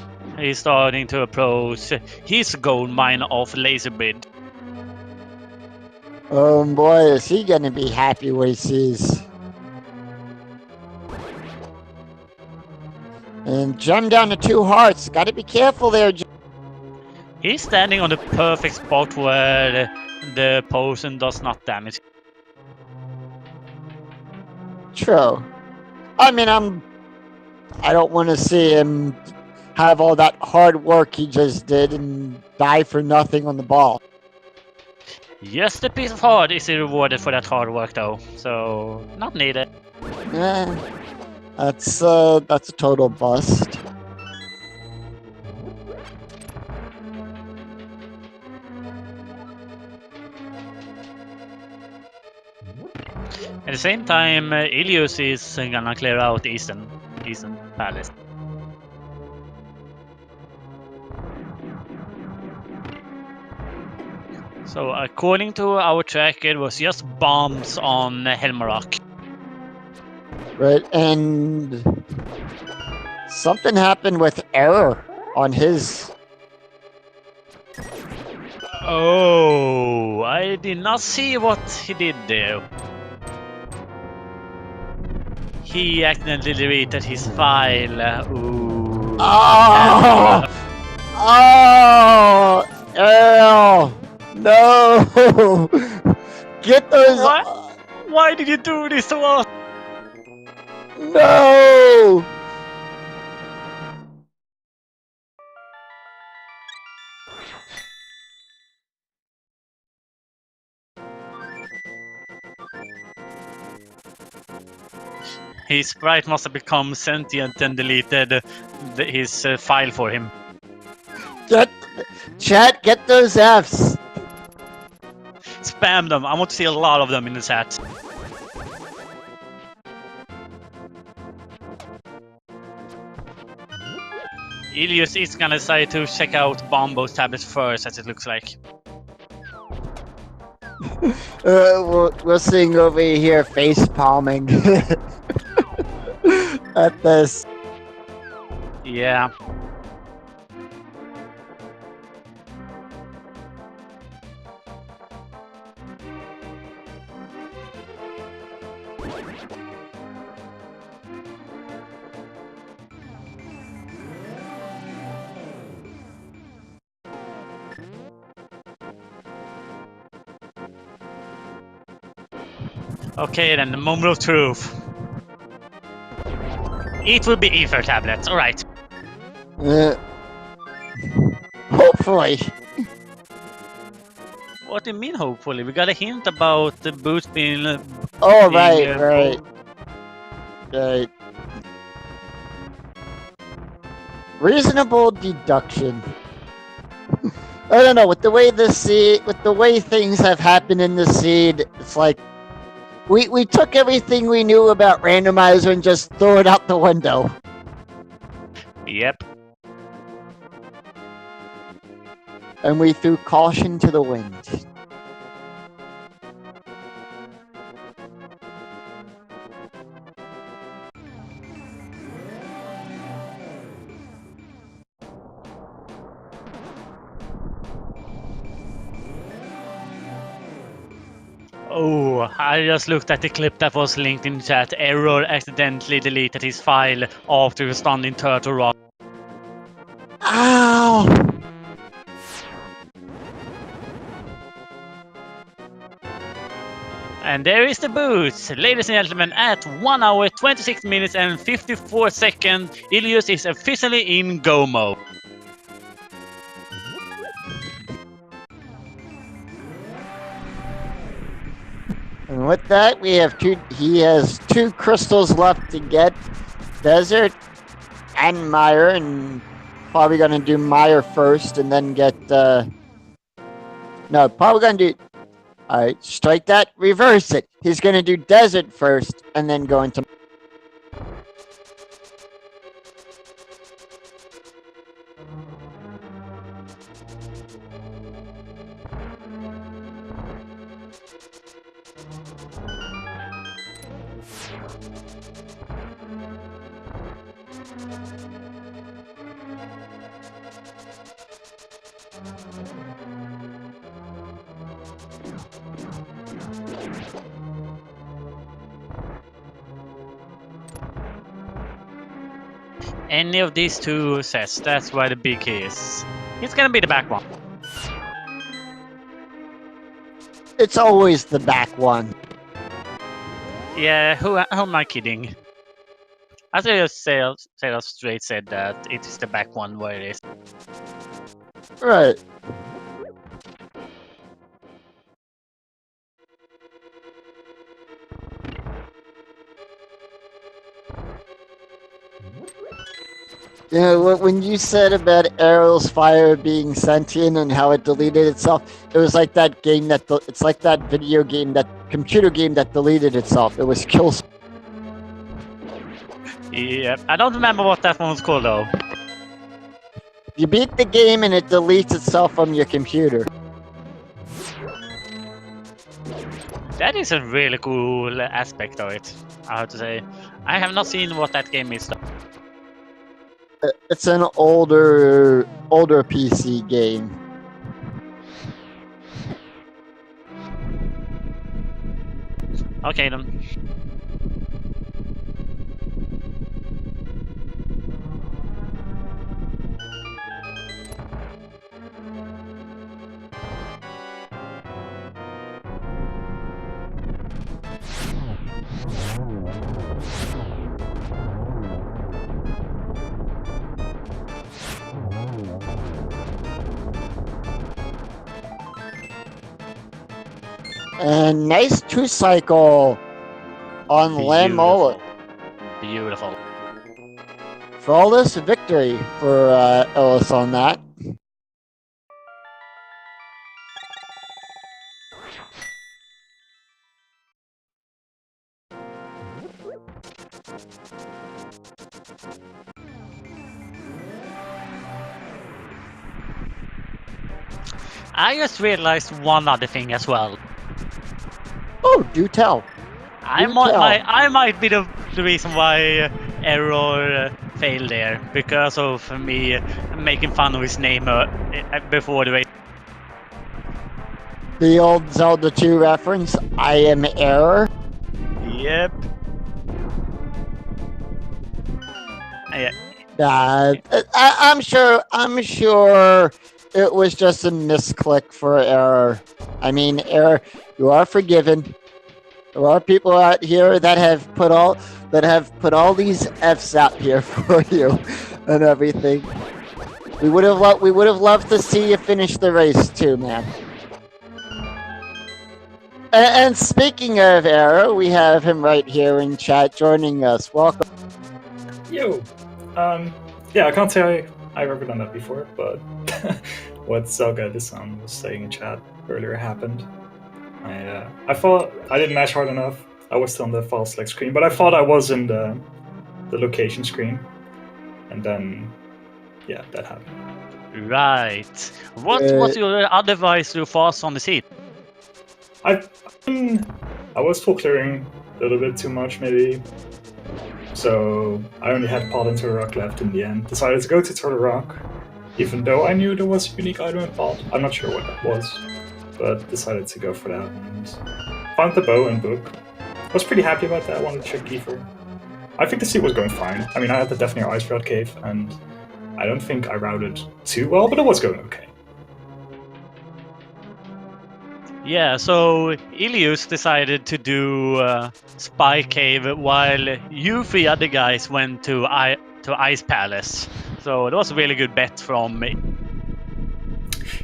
A: starting to approach his gold mine of laser bid.
B: Oh boy, is he gonna be happy when he sees. And gem down to 2 hearts. Gotta be careful there.
A: He's standing on the perfect spot where the potion does not damage.
B: True. I mean, I don't want to see him have all that hard work he just did and die for nothing on the ball.
A: Just a piece of heart is rewarded for that hard work, though, so not needed.
B: That's a total bust.
A: At the same time, Ilios is gonna clear out Eastern Palace. So according to our tracker, it was just bombs on Helmarock.
B: Right, and something happened with error on his.
A: Oh, I did not see what he did there. He accidentally deleted his file. Ooh.
B: Oh! Oh! Errol! No! Get those.
A: Why did you do this to us?
B: No!
A: His sprite must have become sentient and deleted his file for him.
B: Chat, get those Fs.
A: Spam them. I want to see a lot of them in the chat. Ilios is gonna decide to check out Bombo's tablets first, as it looks like.
B: We're seeing over here face palming at this.
A: Yeah. Okay, then the moment of truth. It will be ether tablets, alright.
B: Hopefully.
A: What do you mean, hopefully? We got a hint about the boots being...
B: Oh, right. Reasonable deduction. I don't know, with the way things have happened in the seed, it's like we took everything we knew about randomizer and just threw it out the window.
A: Yep.
B: And we threw caution to the wind.
A: Oh, I just looked at the clip that was linked in chat. Error accidentally deleted his file after stunning Turtle Rock.
B: Ow!
A: And there is the boots. Ladies and gentlemen, at 1 hour, 26 minutes and 54 seconds, Ilios is officially in go mode.
B: And with that, he has 2 crystals left to get. Desert and Mire, and probably gonna do Mire first and then get, no, probably gonna do, alright, strike that, reverse it. He's gonna do Desert first and then go into...
A: Any of these two sets, that's where the big key is. It's gonna be the back one.
B: It's always the back one.
A: Yeah, who am I kidding? I think Sales straight said that it is the back one where it is.
B: Right. You know, when you said about Arrow's fire being sentient and how it deleted itself, it was like that game it's like that video game, that computer game that deleted itself. It was Kill.
A: Yeah, I don't remember what that one was called though.
B: You beat the game and it deletes itself from your computer.
A: That is a really cool aspect of it, I have to say. I have not seen what that game is though.
B: It's an older PC game.
A: Okay then.
B: And nice two cycle on Lamola.
A: Beautiful.
B: Flawless victory for Ellis on that.
A: I just realized one other thing as well.
B: Oh, do tell.
A: I might be the reason why Error failed there, because of me making fun of his name before the race.
B: The old Zelda 2 reference, I am Error.
A: Yep.
B: Yeah. I'm sure it was just a misclick for Error. I mean, Error, you are forgiven. There are people out here that have put all these F's out here for you and everything. We would have loved to see you finish the race too, man. And speaking of Error, we have him right here in chat joining us. Welcome.
C: Yo. Yeah, I can't say I've ever done that before, but what Zelga-san was saying in chat earlier happened. I thought I didn't match hard enough. I was still on the file select screen, but I thought I was in the location screen. And then, yeah, that happened.
A: Right. What was your advice to fast on the seat?
C: I was full clearing a little bit too much, maybe. So I only had Pod and Turtle Rock left in the end. Decided to go to Turtle Rock, even though I knew there was a unique item in Pod. I'm not sure what that was, but decided to go for that and found the bow and book. Was pretty happy about that. I wanted to check Kiefer. I think the seat was going fine. I mean, I had the Definite Ice Route Cave, and I don't think I routed too well, but it was going okay.
A: Yeah, so Ilius decided to do Spy Cave while you three other guys went to Ice Palace. So it was a really good bet from me.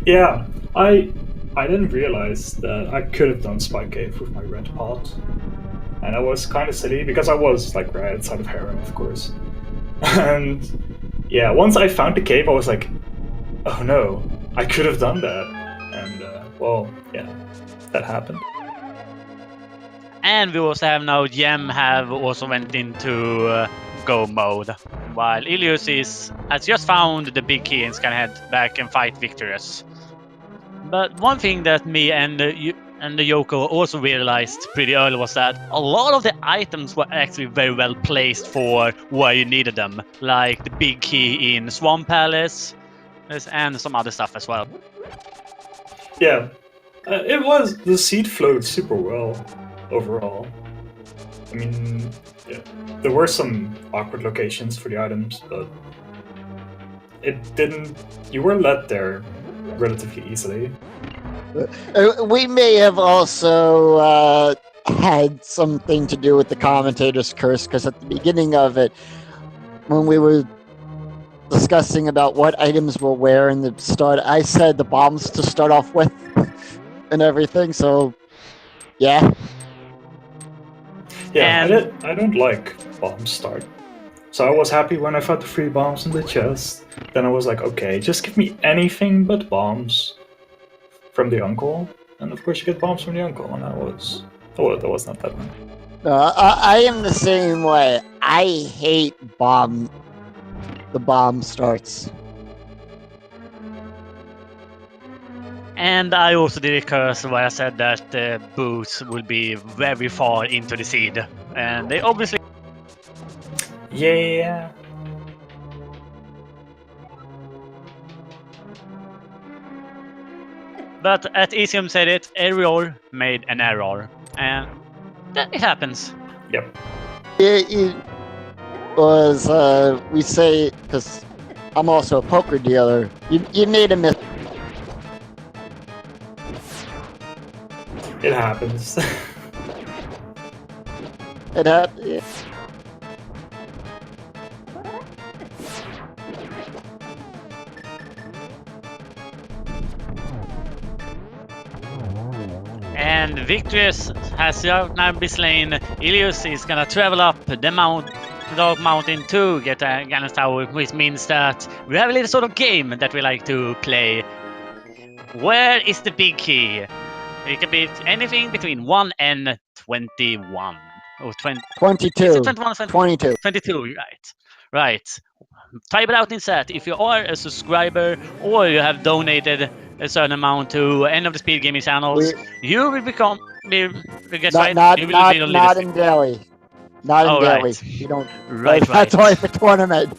C: Yeah, I didn't realize that I could have done Spy Cave with my red pot. And I was kind of silly because I was like right outside of Harem, of course. And yeah, once I found the cave, I was like, oh no, I could have done that. And well, yeah, that happened.
A: And we also have now Jem have also went into go mode, while Ilius has just found the big key and is gonna head back and fight Victorious. But one thing that me and the Yoko also realized pretty early was that a lot of the items were actually very well placed for where you needed them, like the big key in Swamp Palace and some other stuff as well.
C: Yeah, the seed flowed super well overall. I mean, Yeah. There were some awkward locations for the items, but it didn't. You were led there relatively easily.
B: We may have also had something to do with the commentator's curse, because at the beginning of it, when we were discussing about what items were where in the start, I said the bombs to start off with and everything, so yeah.
C: Yeah,
A: And-
C: I don't like bomb start. So I was happy when I found the 3 bombs in the chest. Then I was like, okay, just give me anything but bombs from the uncle. And of course you get bombs from the uncle, and that was not that one.
B: I am the same way. I hate the bomb starts.
A: And I also did a curse where I said that the boots will be very far into the seed. And they obviously...
C: Yeah.
A: But as Isium said it, error made an error. And that it happens.
C: Yep.
B: It was, we say, because I'm also a poker dealer, you made a mistake.
C: It happens.
B: It happened.
A: And Victorious has now been slain. Ilius is gonna travel up the Dark Mountain to get a Gallus Tower, which means that we have a little sort of game that we like to play. Where is the big key? It can be anything between 1 and 21. Or 20.
B: 22.
A: Is it 21 or
B: 22.
A: 22, right. Right. Type it out in chat if you are a subscriber or you have donated a certain amount to any of the speed gaming channels. You will become. You get
B: Not,
A: right.
B: not,
A: You will
B: not,
A: be on
B: not
A: leadership.
B: in Delhi. Not in
A: Oh,
B: Delhi.
A: right.
B: You don't.
A: Right,
B: That's
A: right.
B: only for tournament.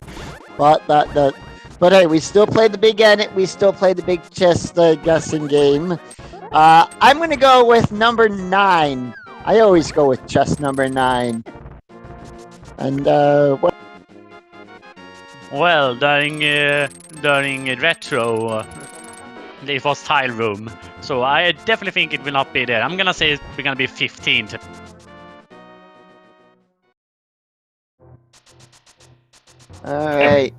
B: But hey, we still play the big end. We still play the big chess guessing game. I'm gonna go with number 9. I always go with chess number 9. And what?
A: Well, during retro, it was tile room, so I definitely think it will not be there. I'm gonna say we're gonna be 15.
B: All right.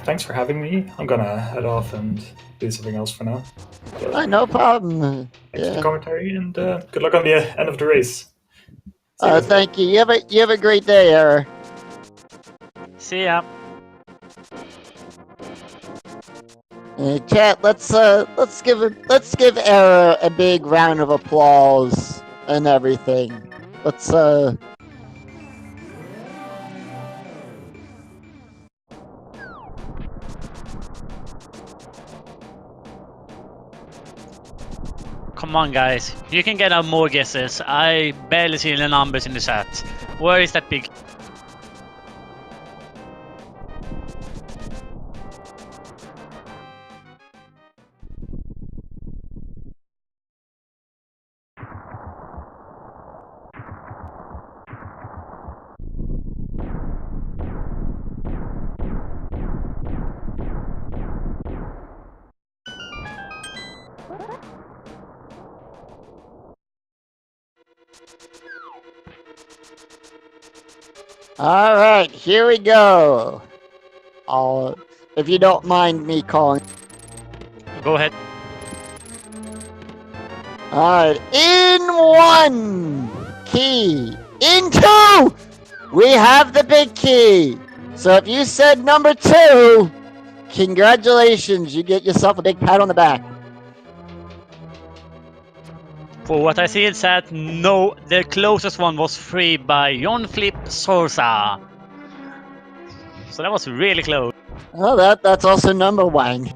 C: Thanks for having me. I'm gonna head off and do something else for now. But
B: No problem.
C: thanks for the
B: Yeah.
C: commentary, and good luck on the end of the race. See you guys.
B: Thank you. You have a great day, Era.
A: See ya.
B: Chat, let's give Era a big round of applause and everything. Let's
A: Come on, guys. You can get out more guesses. I barely see the numbers in the chat. Where is that big?
B: All right, here we go. If you don't mind me calling.
A: Go ahead.
B: All right, in 1 key, in 2, we have the big key. So if you said number 2, congratulations, you get yourself a big pat on the back.
A: For what I see in chat, no, the closest one was 3 by Jon Flip Sosa. So that was really close.
B: Oh, that's also number 1.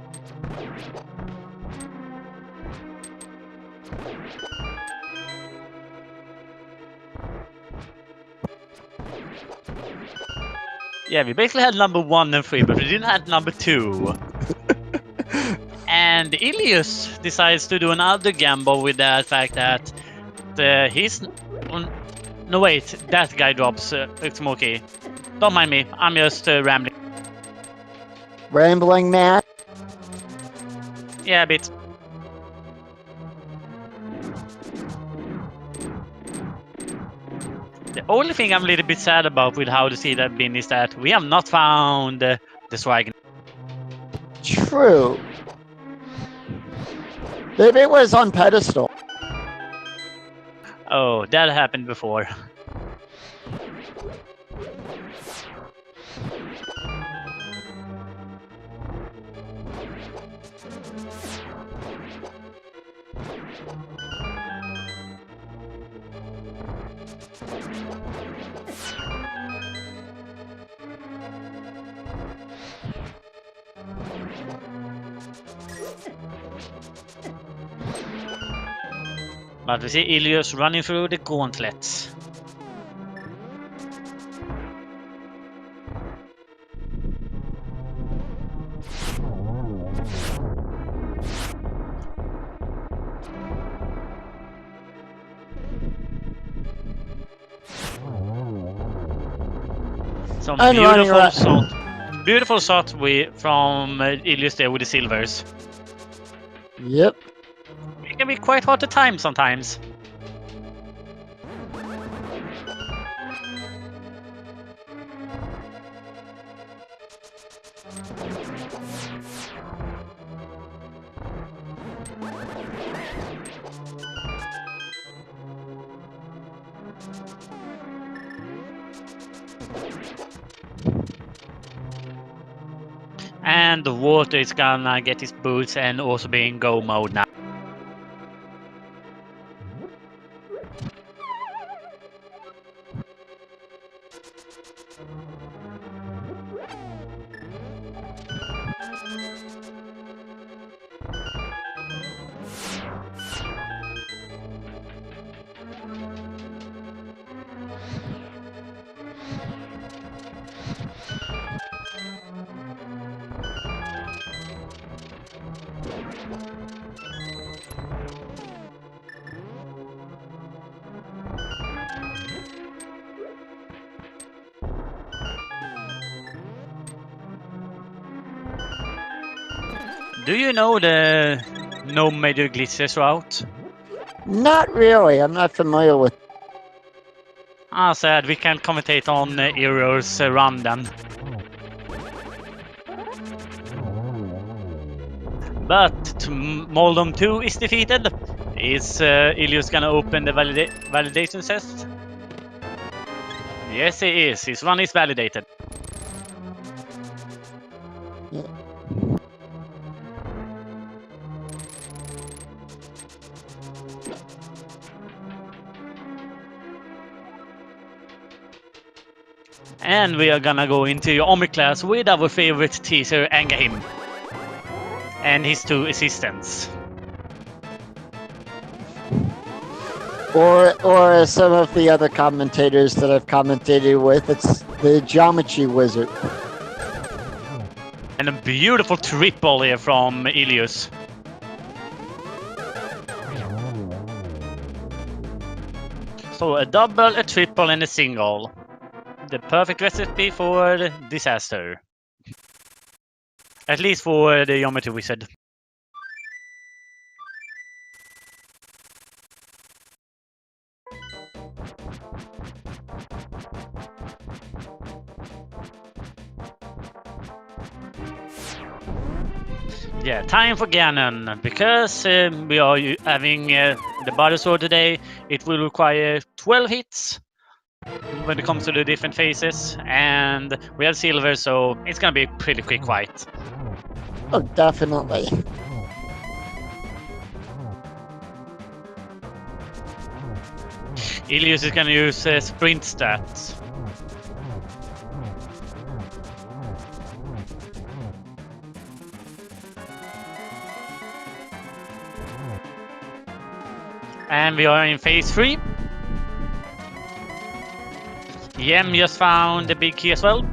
A: Yeah, we basically had number 1 and 3, but we didn't have number 2. And Ilius decides to do another gamble with the fact that he's No wait, that guy drops Smoky. Don't mind me, I'm just rambling.
B: Rambling Matt.
A: Yeah, a bit. The only thing I'm a little bit sad about with how the seed have been is that we have not found the swag.
B: True. Maybe it was on pedestal.
A: Oh, that happened before. But we see Ilios running through the gauntlets. Some
B: And
A: beautiful shot from Ilios there with the silvers.
B: Yep.
A: It can be quite hard to time sometimes. And the water is gonna get its boots and also be in go mode now. Do you know the no major glitches route?
B: Not really. I'm not familiar with.
A: Ah, sad. We can't commentate on Error's run then. But Moldom 2 is defeated. Is Ilios gonna open the validation test? Yes, he is. His run is validated.
B: Yeah.
A: And we are gonna go into your armor class with our favorite teaser, Angahim. And his 2 assistants.
B: Or as some of the other commentators that I've commentated with, it's the Geometry Wizard.
A: And a beautiful triple here from Ilios. So a double, a triple, and a single. The perfect recipe for disaster. At least for the Geometry Wizard. Yeah, time for Ganon. Because we are having the Body Sword today, it will require 12 hits when it comes to the different phases. And we have silver, so it's gonna be a pretty quick fight.
B: Oh, definitely.
A: Ilios is gonna use sprint stats. And we are in phase 3. Yem just found the big key as well.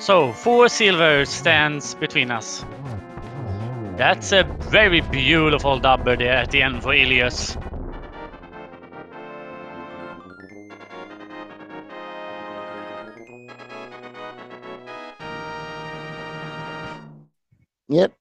A: So 4 silver stands between us. That's a very beautiful double there at the end for Ilias.
B: Yep.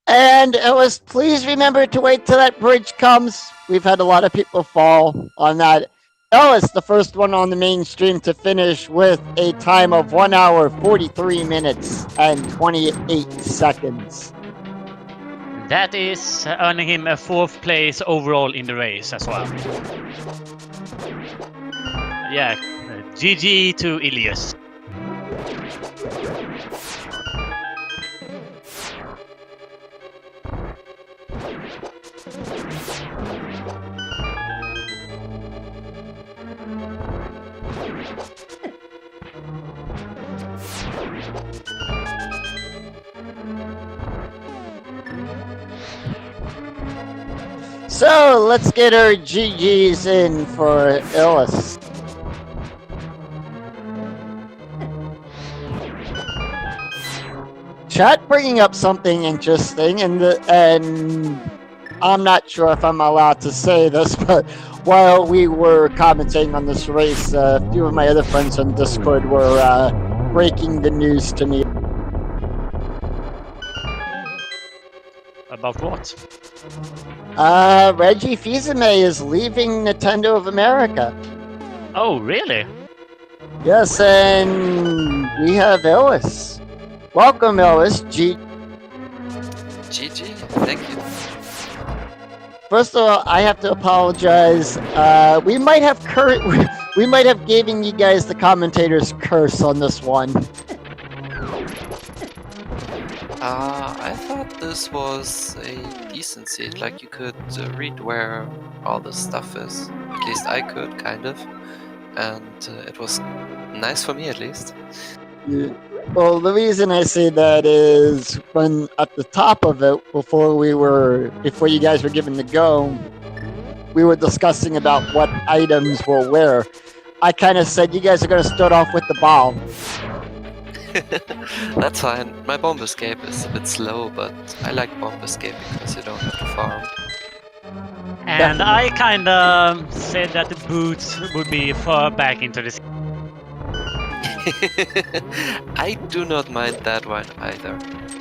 B: And Ellis, please remember to wait till that bridge comes. We've had a lot of people fall on that. Ellis, the first one on the main stream to finish with a time of 1 hour, 43 minutes, and 28 seconds.
A: That is earning him a 4th place overall in the race as well. Yeah, GG to Ilias.
B: So let's get our GGs in for Ellis. Chat bringing up something interesting, and I'm not sure if I'm allowed to say this, but while we were commenting on this race, a few of my other friends on Discord were breaking the news to me.
A: About what?
B: Reggie Fils-Aimé is leaving Nintendo of America.
A: Oh, really?
B: Yes, and we have Ellis. Welcome, Ellis.
D: GG, thank you.
B: First of all, I have to apologize. We might have given you guys the commentator's curse on this one.
D: I thought this was a decent seat, like you could read where all the stuff is. At least I could, kind of. And it was nice for me, at least.
B: Yeah. Well, the reason I say that is when at the top of it, before you guys were given the go, we were discussing about what items we'll wear. I kind of said you guys are going to start off with the bomb.
D: That's fine. My bomb escape is a bit slow, but I like bomb escape because you don't have to farm.
A: And I kinda said that the boots would be far back into the...
D: I do not mind that one either.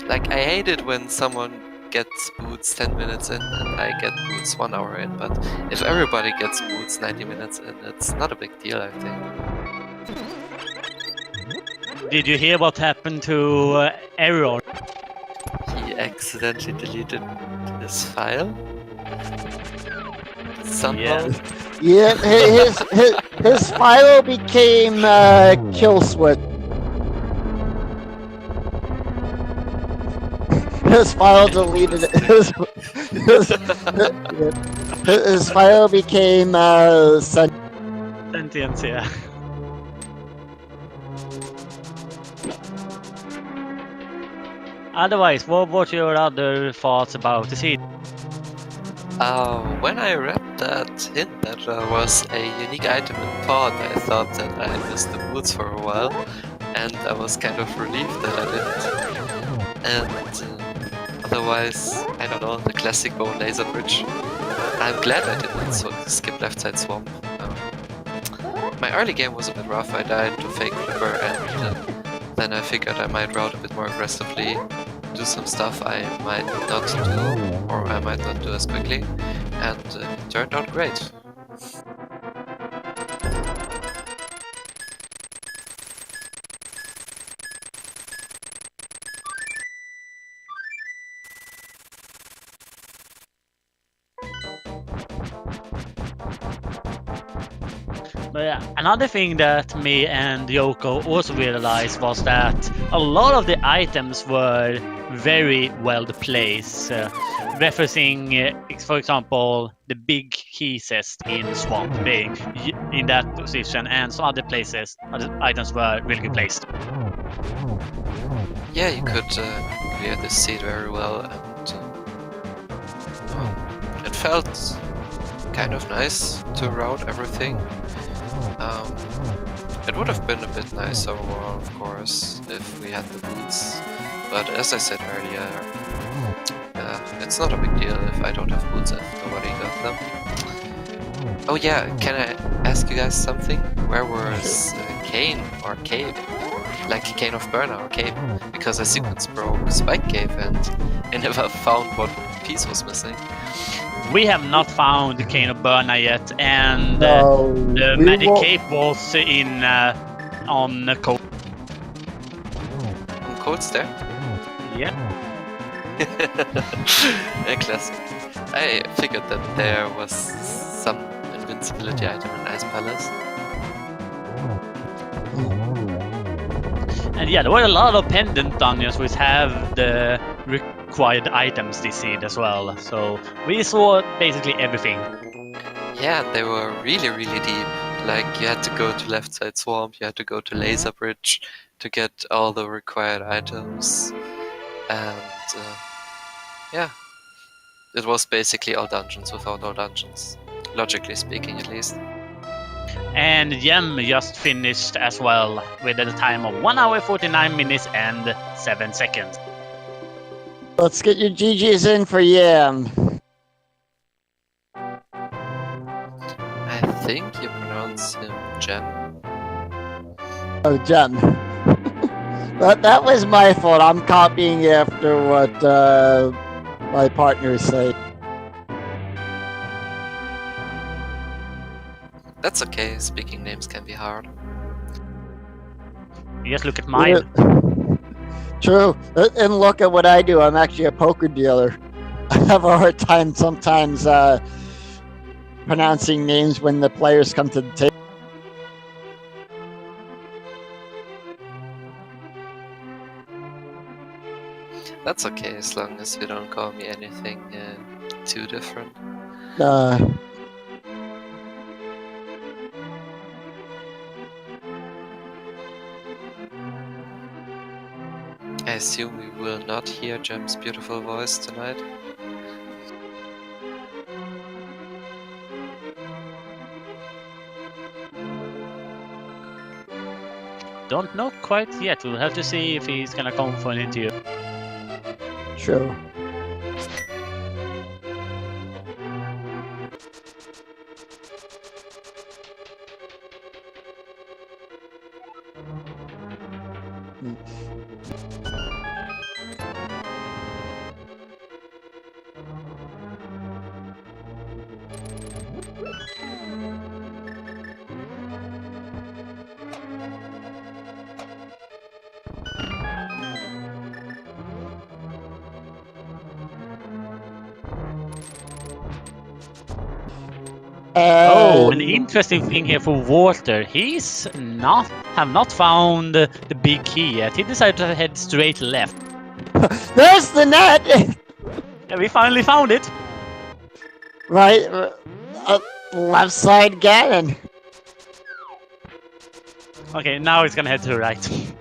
D: Like, I hate it when someone gets boots 10 minutes in and I get boots 1 hour in, but if everybody gets boots 90 minutes in, it's not a big deal, I think.
A: Did you hear what happened to Error?
D: He accidentally deleted his file? Somehow?
B: Yeah, his file became kill switch. His file deleted it. His file became
A: Sentience, yeah. Otherwise, what were your other thoughts about the seat?
D: When I read that hint that there was a unique item in pod, I thought that I missed the boots for a while, and I was kind of relieved that I didn't. And otherwise, I don't know, the classic bow and laser bridge. I'm glad I didn't skip left side swamp. My early game was a bit rough. I died to fake flipper, and then I figured I might route a bit more aggressively, do some stuff I might not do, or I might not do as quickly, and it turned out great.
A: But yeah, another thing that me and Yoko also realized was that a lot of the items were very well placed, referencing, for example, the big key chest in Swamp being in that position, and some other places, other items were really good placed.
D: Yeah, you could clear this seed very well, and it felt kind of nice to route everything. It would have been a bit nicer overall, of course, if we had the boots. But as I said earlier, it's not a big deal if I don't have boots if nobody got them. Oh yeah, can I ask you guys something? Where was Kane or Cave? Like Kane of Burner or Cave? Because I sequence broke Spike Cave and I never found what piece was missing.
A: We have not found the Cane of Burner yet, and
B: No,
A: the
B: we
A: Magic
B: won't-
A: Cape was in on Cold.
D: On Cold Stair?
A: Yeah.
D: A classic. I figured that there was some invincibility item in Ice Palace.
A: And yeah, there were a lot of pendant dungeons which have the required items this seed as well. So we saw basically everything.
D: Yeah, they were really, really deep. Like, you had to go to Left Side Swamp, you had to go to Laser Bridge to get all the required items. And, yeah. It was basically all dungeons without all dungeons. Logically speaking, at least.
A: And Yem just finished as well with a time of 1 hour 49 minutes and 7 seconds.
B: Let's get your GGs in for Yam.
D: I think you pronounce him Jen.
B: Oh, Jem. But that was my fault. I'm copying after what my partners say.
D: That's okay, speaking names can be hard.
A: You just look at mine.
B: True. And look at what I do. I'm actually a poker dealer. I have a hard time sometimes pronouncing names when the players come to the table.
D: That's okay, as long as you don't call me anything too different. I assume we will not hear Jem's beautiful voice tonight.
A: Don't know quite yet. We'll have to see if he's gonna come for an interview.
B: True.
A: Oh, an interesting thing here for Walter. He's have not found the big key yet. He decided to head straight left.
B: There's the net!
A: And we finally found it.
B: Right, left side Ganon.
A: Okay, now he's gonna head to the right.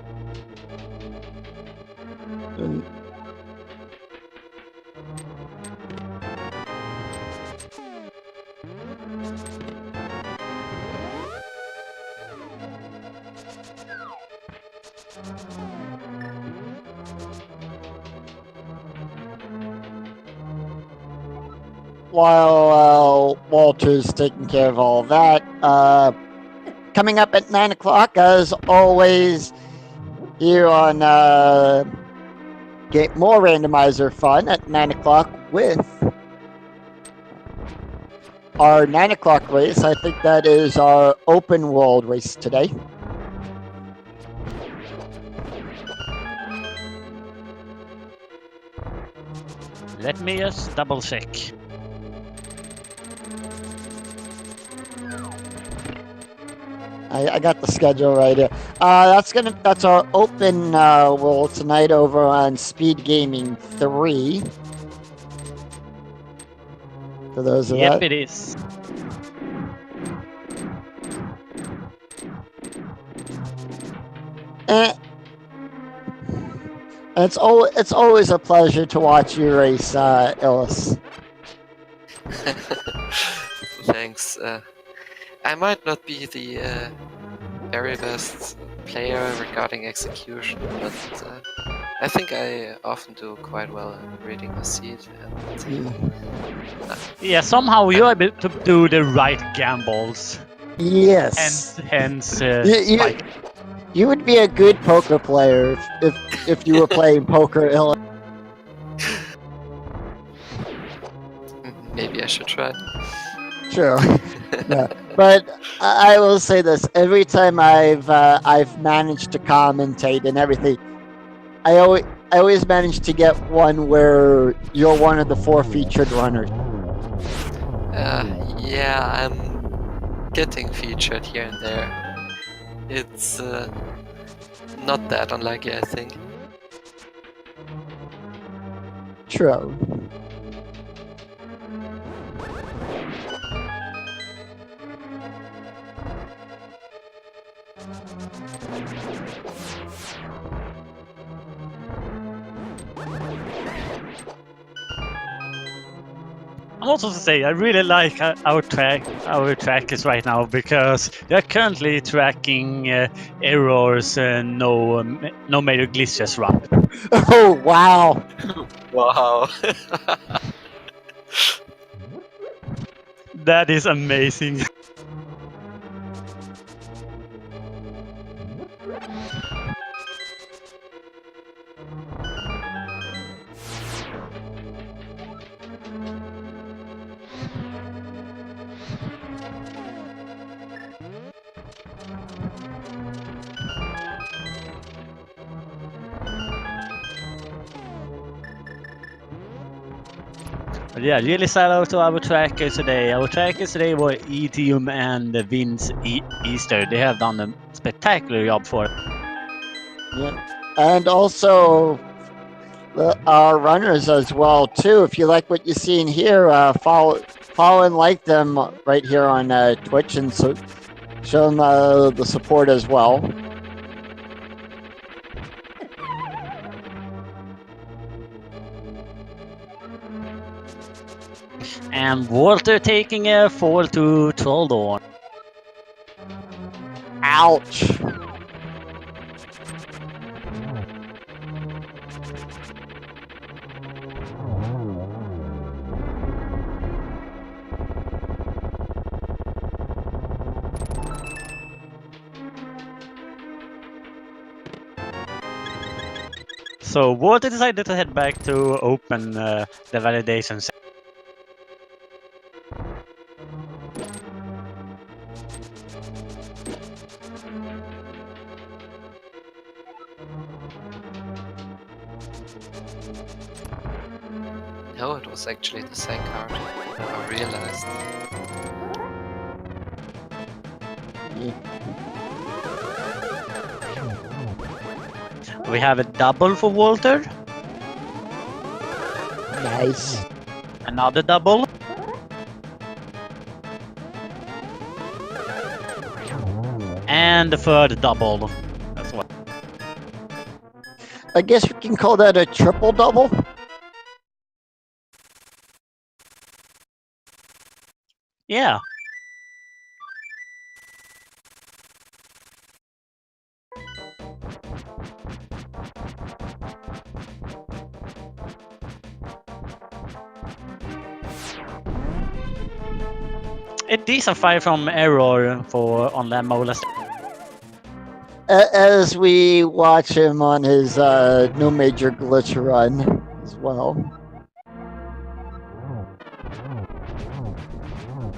B: While Walter's taking care of all of that, coming up at 9 o'clock, as always, here on Get More Randomizer Fun at 9 o'clock with our 9 o'clock race. I think that is our open world race today.
A: Let me just double check.
B: I got the schedule right here. That's our open world tonight over on Speed Gaming 3. For those of
A: Yep,
B: that.
A: it is.
B: It's always a pleasure to watch you race, Illis.
D: Thanks. I might not be the very best player regarding execution, but I think I often do quite well in reading the seed. And,
A: Yeah, somehow you're able to do the right gambles.
B: Yes.
A: Hence,
B: You-
A: spike.
B: You would be a good poker player if you were playing poker.
D: maybe I should try.
B: True. Yeah. But I will say this: every time I've managed to commentate and everything, I always manage to get one where you're one of the 4 featured runners.
D: Yeah, I'm getting featured here and there. It's not that unlikely, I think.
B: True.
A: I'm also to say I really like our trackers right now because they're currently tracking errors and no major glitches run.
B: Oh wow!
D: Wow.
A: That is amazing. But yeah, really shout out to our trackers today. Our trackers today were Etium and Vince Easter. They have done a spectacular job for it.
B: Yeah, and also our runners as well too. If you like what you're seeing here, follow and like them right here on Twitch, and so show them the support as well.
A: And Walter taking a fall to Trolldorn.
B: Ouch!
A: So Walter decided to head back to open the validation center.
D: No, it was actually the same card. I realized.
A: We have a double for Walter.
B: Nice.
A: Another double. And the third double as well.
B: I guess we can call that a triple double.
A: Yeah. A decent fire from error for on that molest.
B: As we watch him on his no major glitch run as well.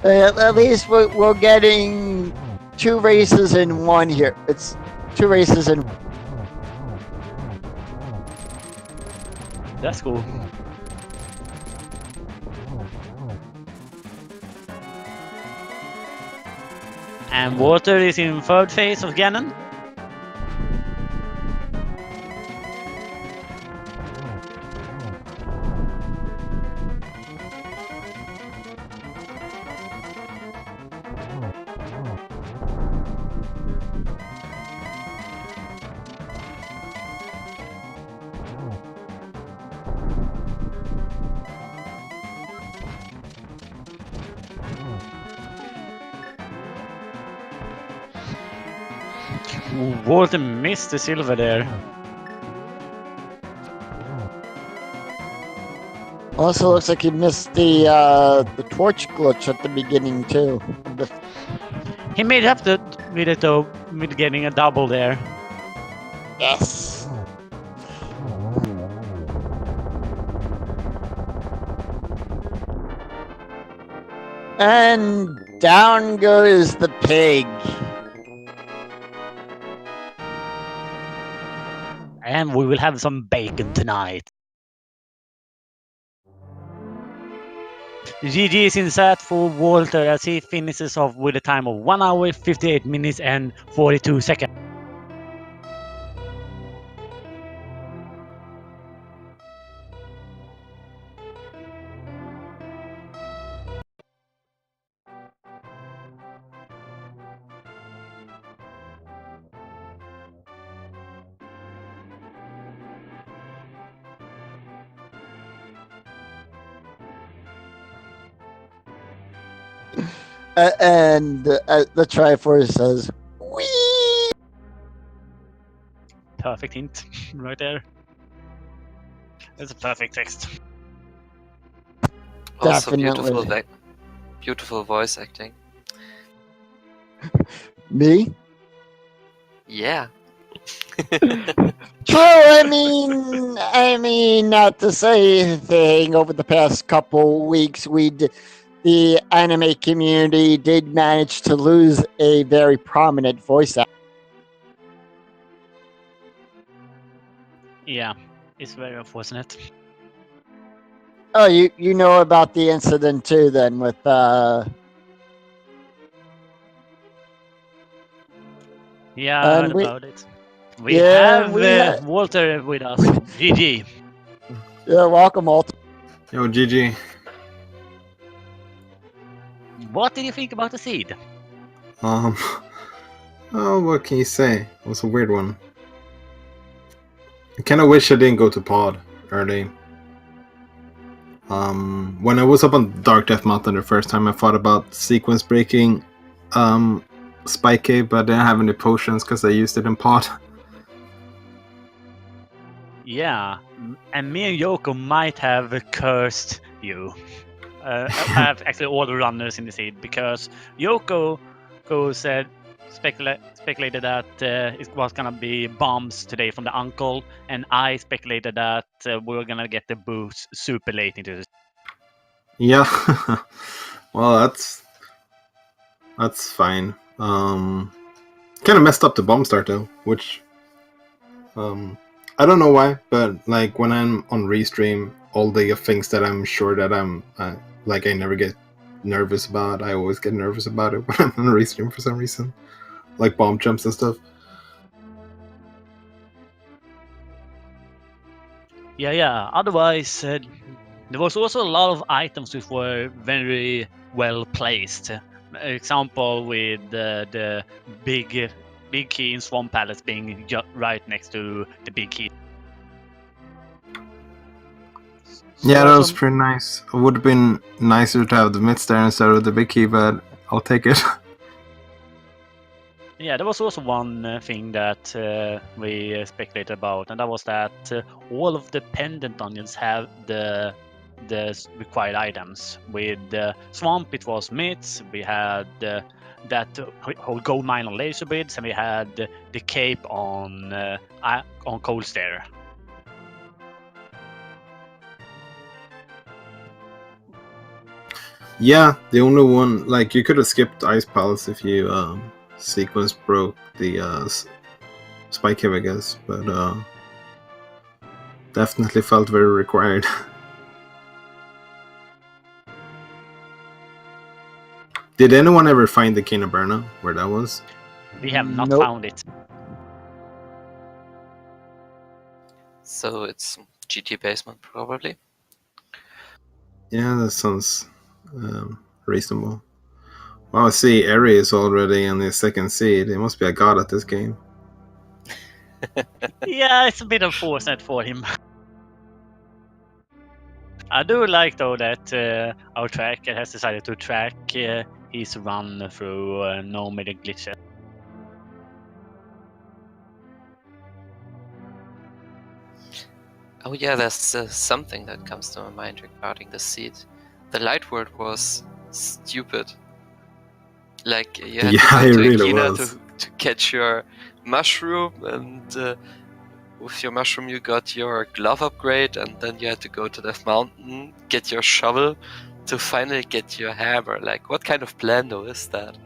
B: At least we're getting 2 races in 1 here. It's 2 races in.
A: That's cool. And Water is in third phase of Ganon. Walter missed the silver there.
B: Also looks like he missed the torch glitch at the beginning too.
A: He made up with it though, with getting a double there.
B: Yes. And down goes the pig.
A: And we will have some bacon tonight. GG is in set for Walter as he finishes off with a time of 1 hour, 58 minutes and 42 seconds.
B: And the Triforce says, "Wee."
A: Perfect hint right there. That's a perfect text.
D: Also
B: Definitely.
D: beautiful voice acting.
B: Me?
D: Yeah.
B: True. I mean, not to say anything. Over the past couple weeks, the anime community did manage to lose a very prominent voice actor.
A: Yeah, it's very unfortunate.
B: Oh, you know about the incident too, then, with
A: Yeah, I
B: and
A: heard about it. We
B: yeah,
A: have Walter with us. GG.
B: Yeah, welcome, Walter.
E: Yo, GG.
A: What did you think about the seed?
E: Oh, what can you say? It was a weird one. I kind of wish I didn't go to pod early. When I was up on Dark Death Mountain the first time, I thought about sequence breaking Spike Cave, but I didn't have any potions because I used it in pod.
A: Yeah, and me and Yoko might have cursed you. I have actually all the runners in the seed because Yoko speculated that it was gonna be bombs today from the uncle, and I speculated that we were gonna get the boost super late into the.
E: Yeah, well, that's fine. Kind of messed up the bomb start though, which I don't know why, but like when I'm on restream, all the things that I'm sure that I never get nervous about, I always get nervous about it when I'm on restream for some reason, like bomb jumps and stuff.
A: Yeah. Otherwise, there was also a lot of items which were very well placed. Example with the big key in Swamp Palace being right next to the big key.
E: Yeah, that was pretty nice. It would have been nicer to have the mid there instead of the big key, but I'll take it.
A: Yeah, there was also one thing that we speculated about, and that was that all of the pendant dungeons have the required items. With Swamp, it was myths. We had that whole gold mine on Laser Bridge, and we had the cape on Cold Stair.
E: Yeah, the only one, like, you could have skipped Ice Palace if you sequence broke the Spike Cave, I guess, but definitely felt very required. Did anyone ever find the King of Berna, where that was?
A: We have not
B: Nope.
A: found it.
D: So it's GT basement probably.
E: Yeah, that sounds reasonable. Well, I see Eri is already in the second seed. He must be a god at this game.
A: Yeah, it's a bit unfortunate for him. I do like though that our tracker has decided to track his run through no major glitches.
D: Oh yeah, there's something that comes to my mind regarding the seed. The light word was stupid. Like you had
E: Yeah,
D: to
E: it
D: go to
E: really
D: Ikina
E: was.
D: to catch your mushroom, and with your mushroom you got your glove upgrade, and then you had to go to the mountain, get your shovel, to finally get your hammer. Like, what kind of plan though is that?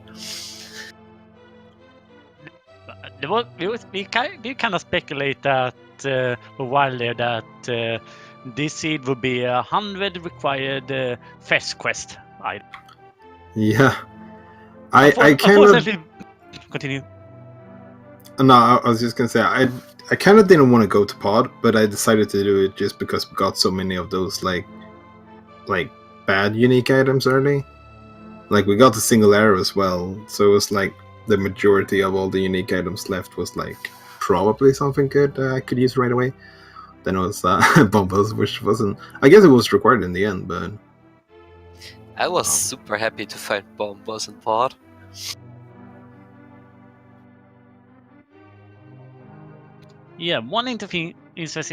A: We kind of speculate that a while there that this seed would be 100 required fetch quest item.
E: Yeah, I kind of
A: Unfortunately, continue.
E: no. I was just gonna say I kind of didn't want to go to pod, but I decided to do it just because we got so many of those like bad unique items early. Like we got the single arrow as well, so it was like the majority of all the unique items left was like probably something good I could use right away. Then it was Bombas, which wasn't. I guess it was required in the end, but
D: I was super happy to find Bombos in pod.
A: Yeah, one interesting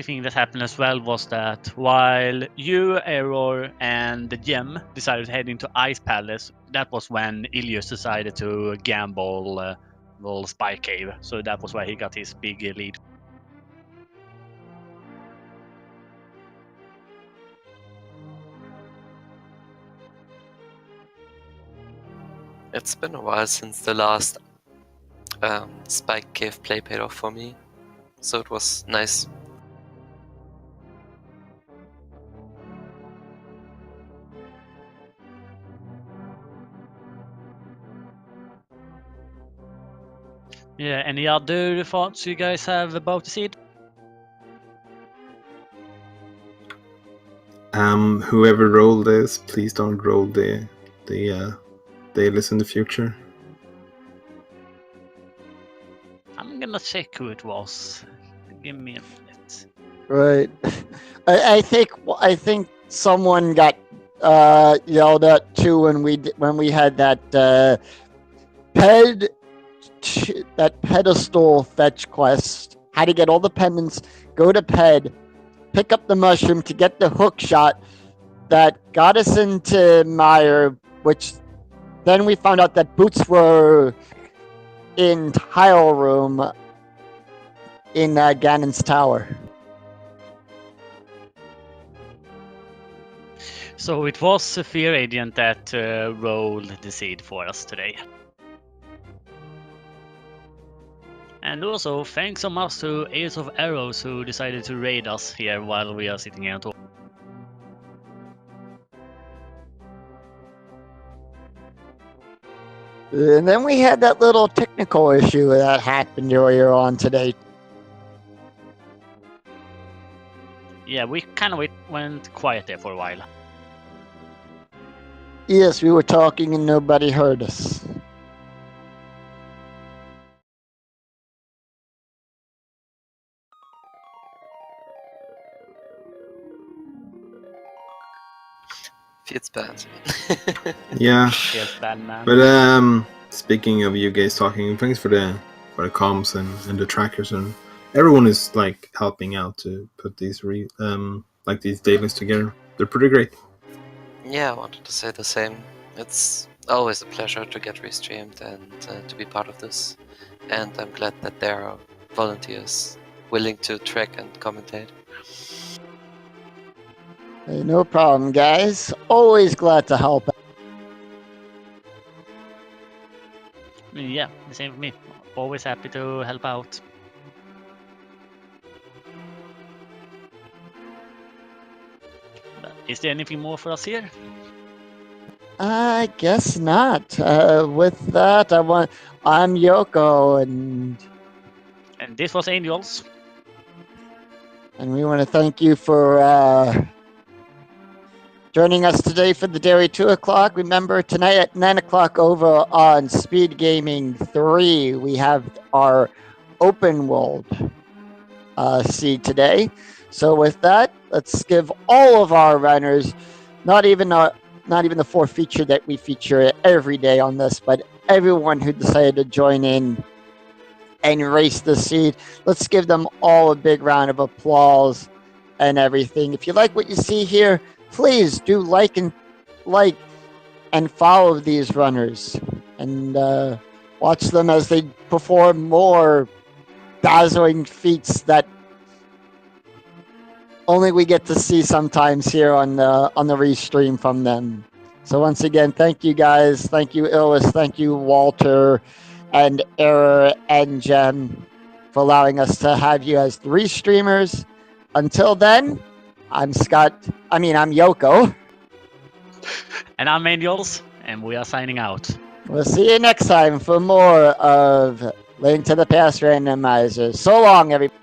A: thing that happened as well was that while you, Error, and the Gem decided to head into Ice Palace, that was when Ilias decided to gamble Spy Cave. So that was where he got his big lead.
D: It's been a while since the last Spike Cave play paid off for me, so it was nice.
A: Yeah, any other thoughts you guys have about the seed?
E: whoever rolled this, please don't roll the dailies in the future.
A: I'm gonna check who it was. Give me a minute.
B: Right. I think someone got yelled at too when we had that that pedestal fetch quest. Had to get all the pendants, go to Ped, pick up the mushroom to get the hook shot that got us into Mire, which then we found out that boots were in tile room in Ganon's tower.
A: So it was a Fear Agent that rolled the seed for us today. And also, thanks so much to Ace of Arrows who decided to raid us here while we are sitting here and talking.
B: And then we had that little technical issue that happened earlier on today.
A: Yeah, we kind of went quiet there for a while.
B: Yes, we were talking and nobody heard us.
D: Feels bad.
E: Yeah,
A: Feels bad, man.
E: but speaking of you guys talking, thanks for the comms and the trackers, and everyone is like helping out to put these these dailies together. They're pretty great.
D: Yeah, I wanted to say the same. It's always a pleasure to get restreamed and to be part of this. And I'm glad that there are volunteers willing to track and commentate.
B: Hey, no problem, guys. Always glad to help.
A: Yeah, the same for me. Always happy to help out. But is there anything more for us here?
B: I guess not. With that, I'm Yoko, and
A: this was Angels.
B: And we want to thank you for joining us today for the Daily 2 o'clock. Remember, tonight at 9 o'clock over on Speed Gaming 3, we have our open world seed today. So with that, let's give all of our runners, not even the 4 feature that we feature every day on this, but everyone who decided to join in and race the seed, let's give them all a big round of applause and everything. If you like what you see here, please do like and follow these runners and watch them as they perform more dazzling feats that only we get to see sometimes here on the restream from them. So once again, thank you guys. Thank you, Illis. Thank you, Walter and Error and Jem, for allowing us to have you as the restreamers. Until then, I'm Yoko.
A: And I'm Angels, and we are signing out.
B: We'll see you next time for more of Link to the Past Randomizer. So long, everybody.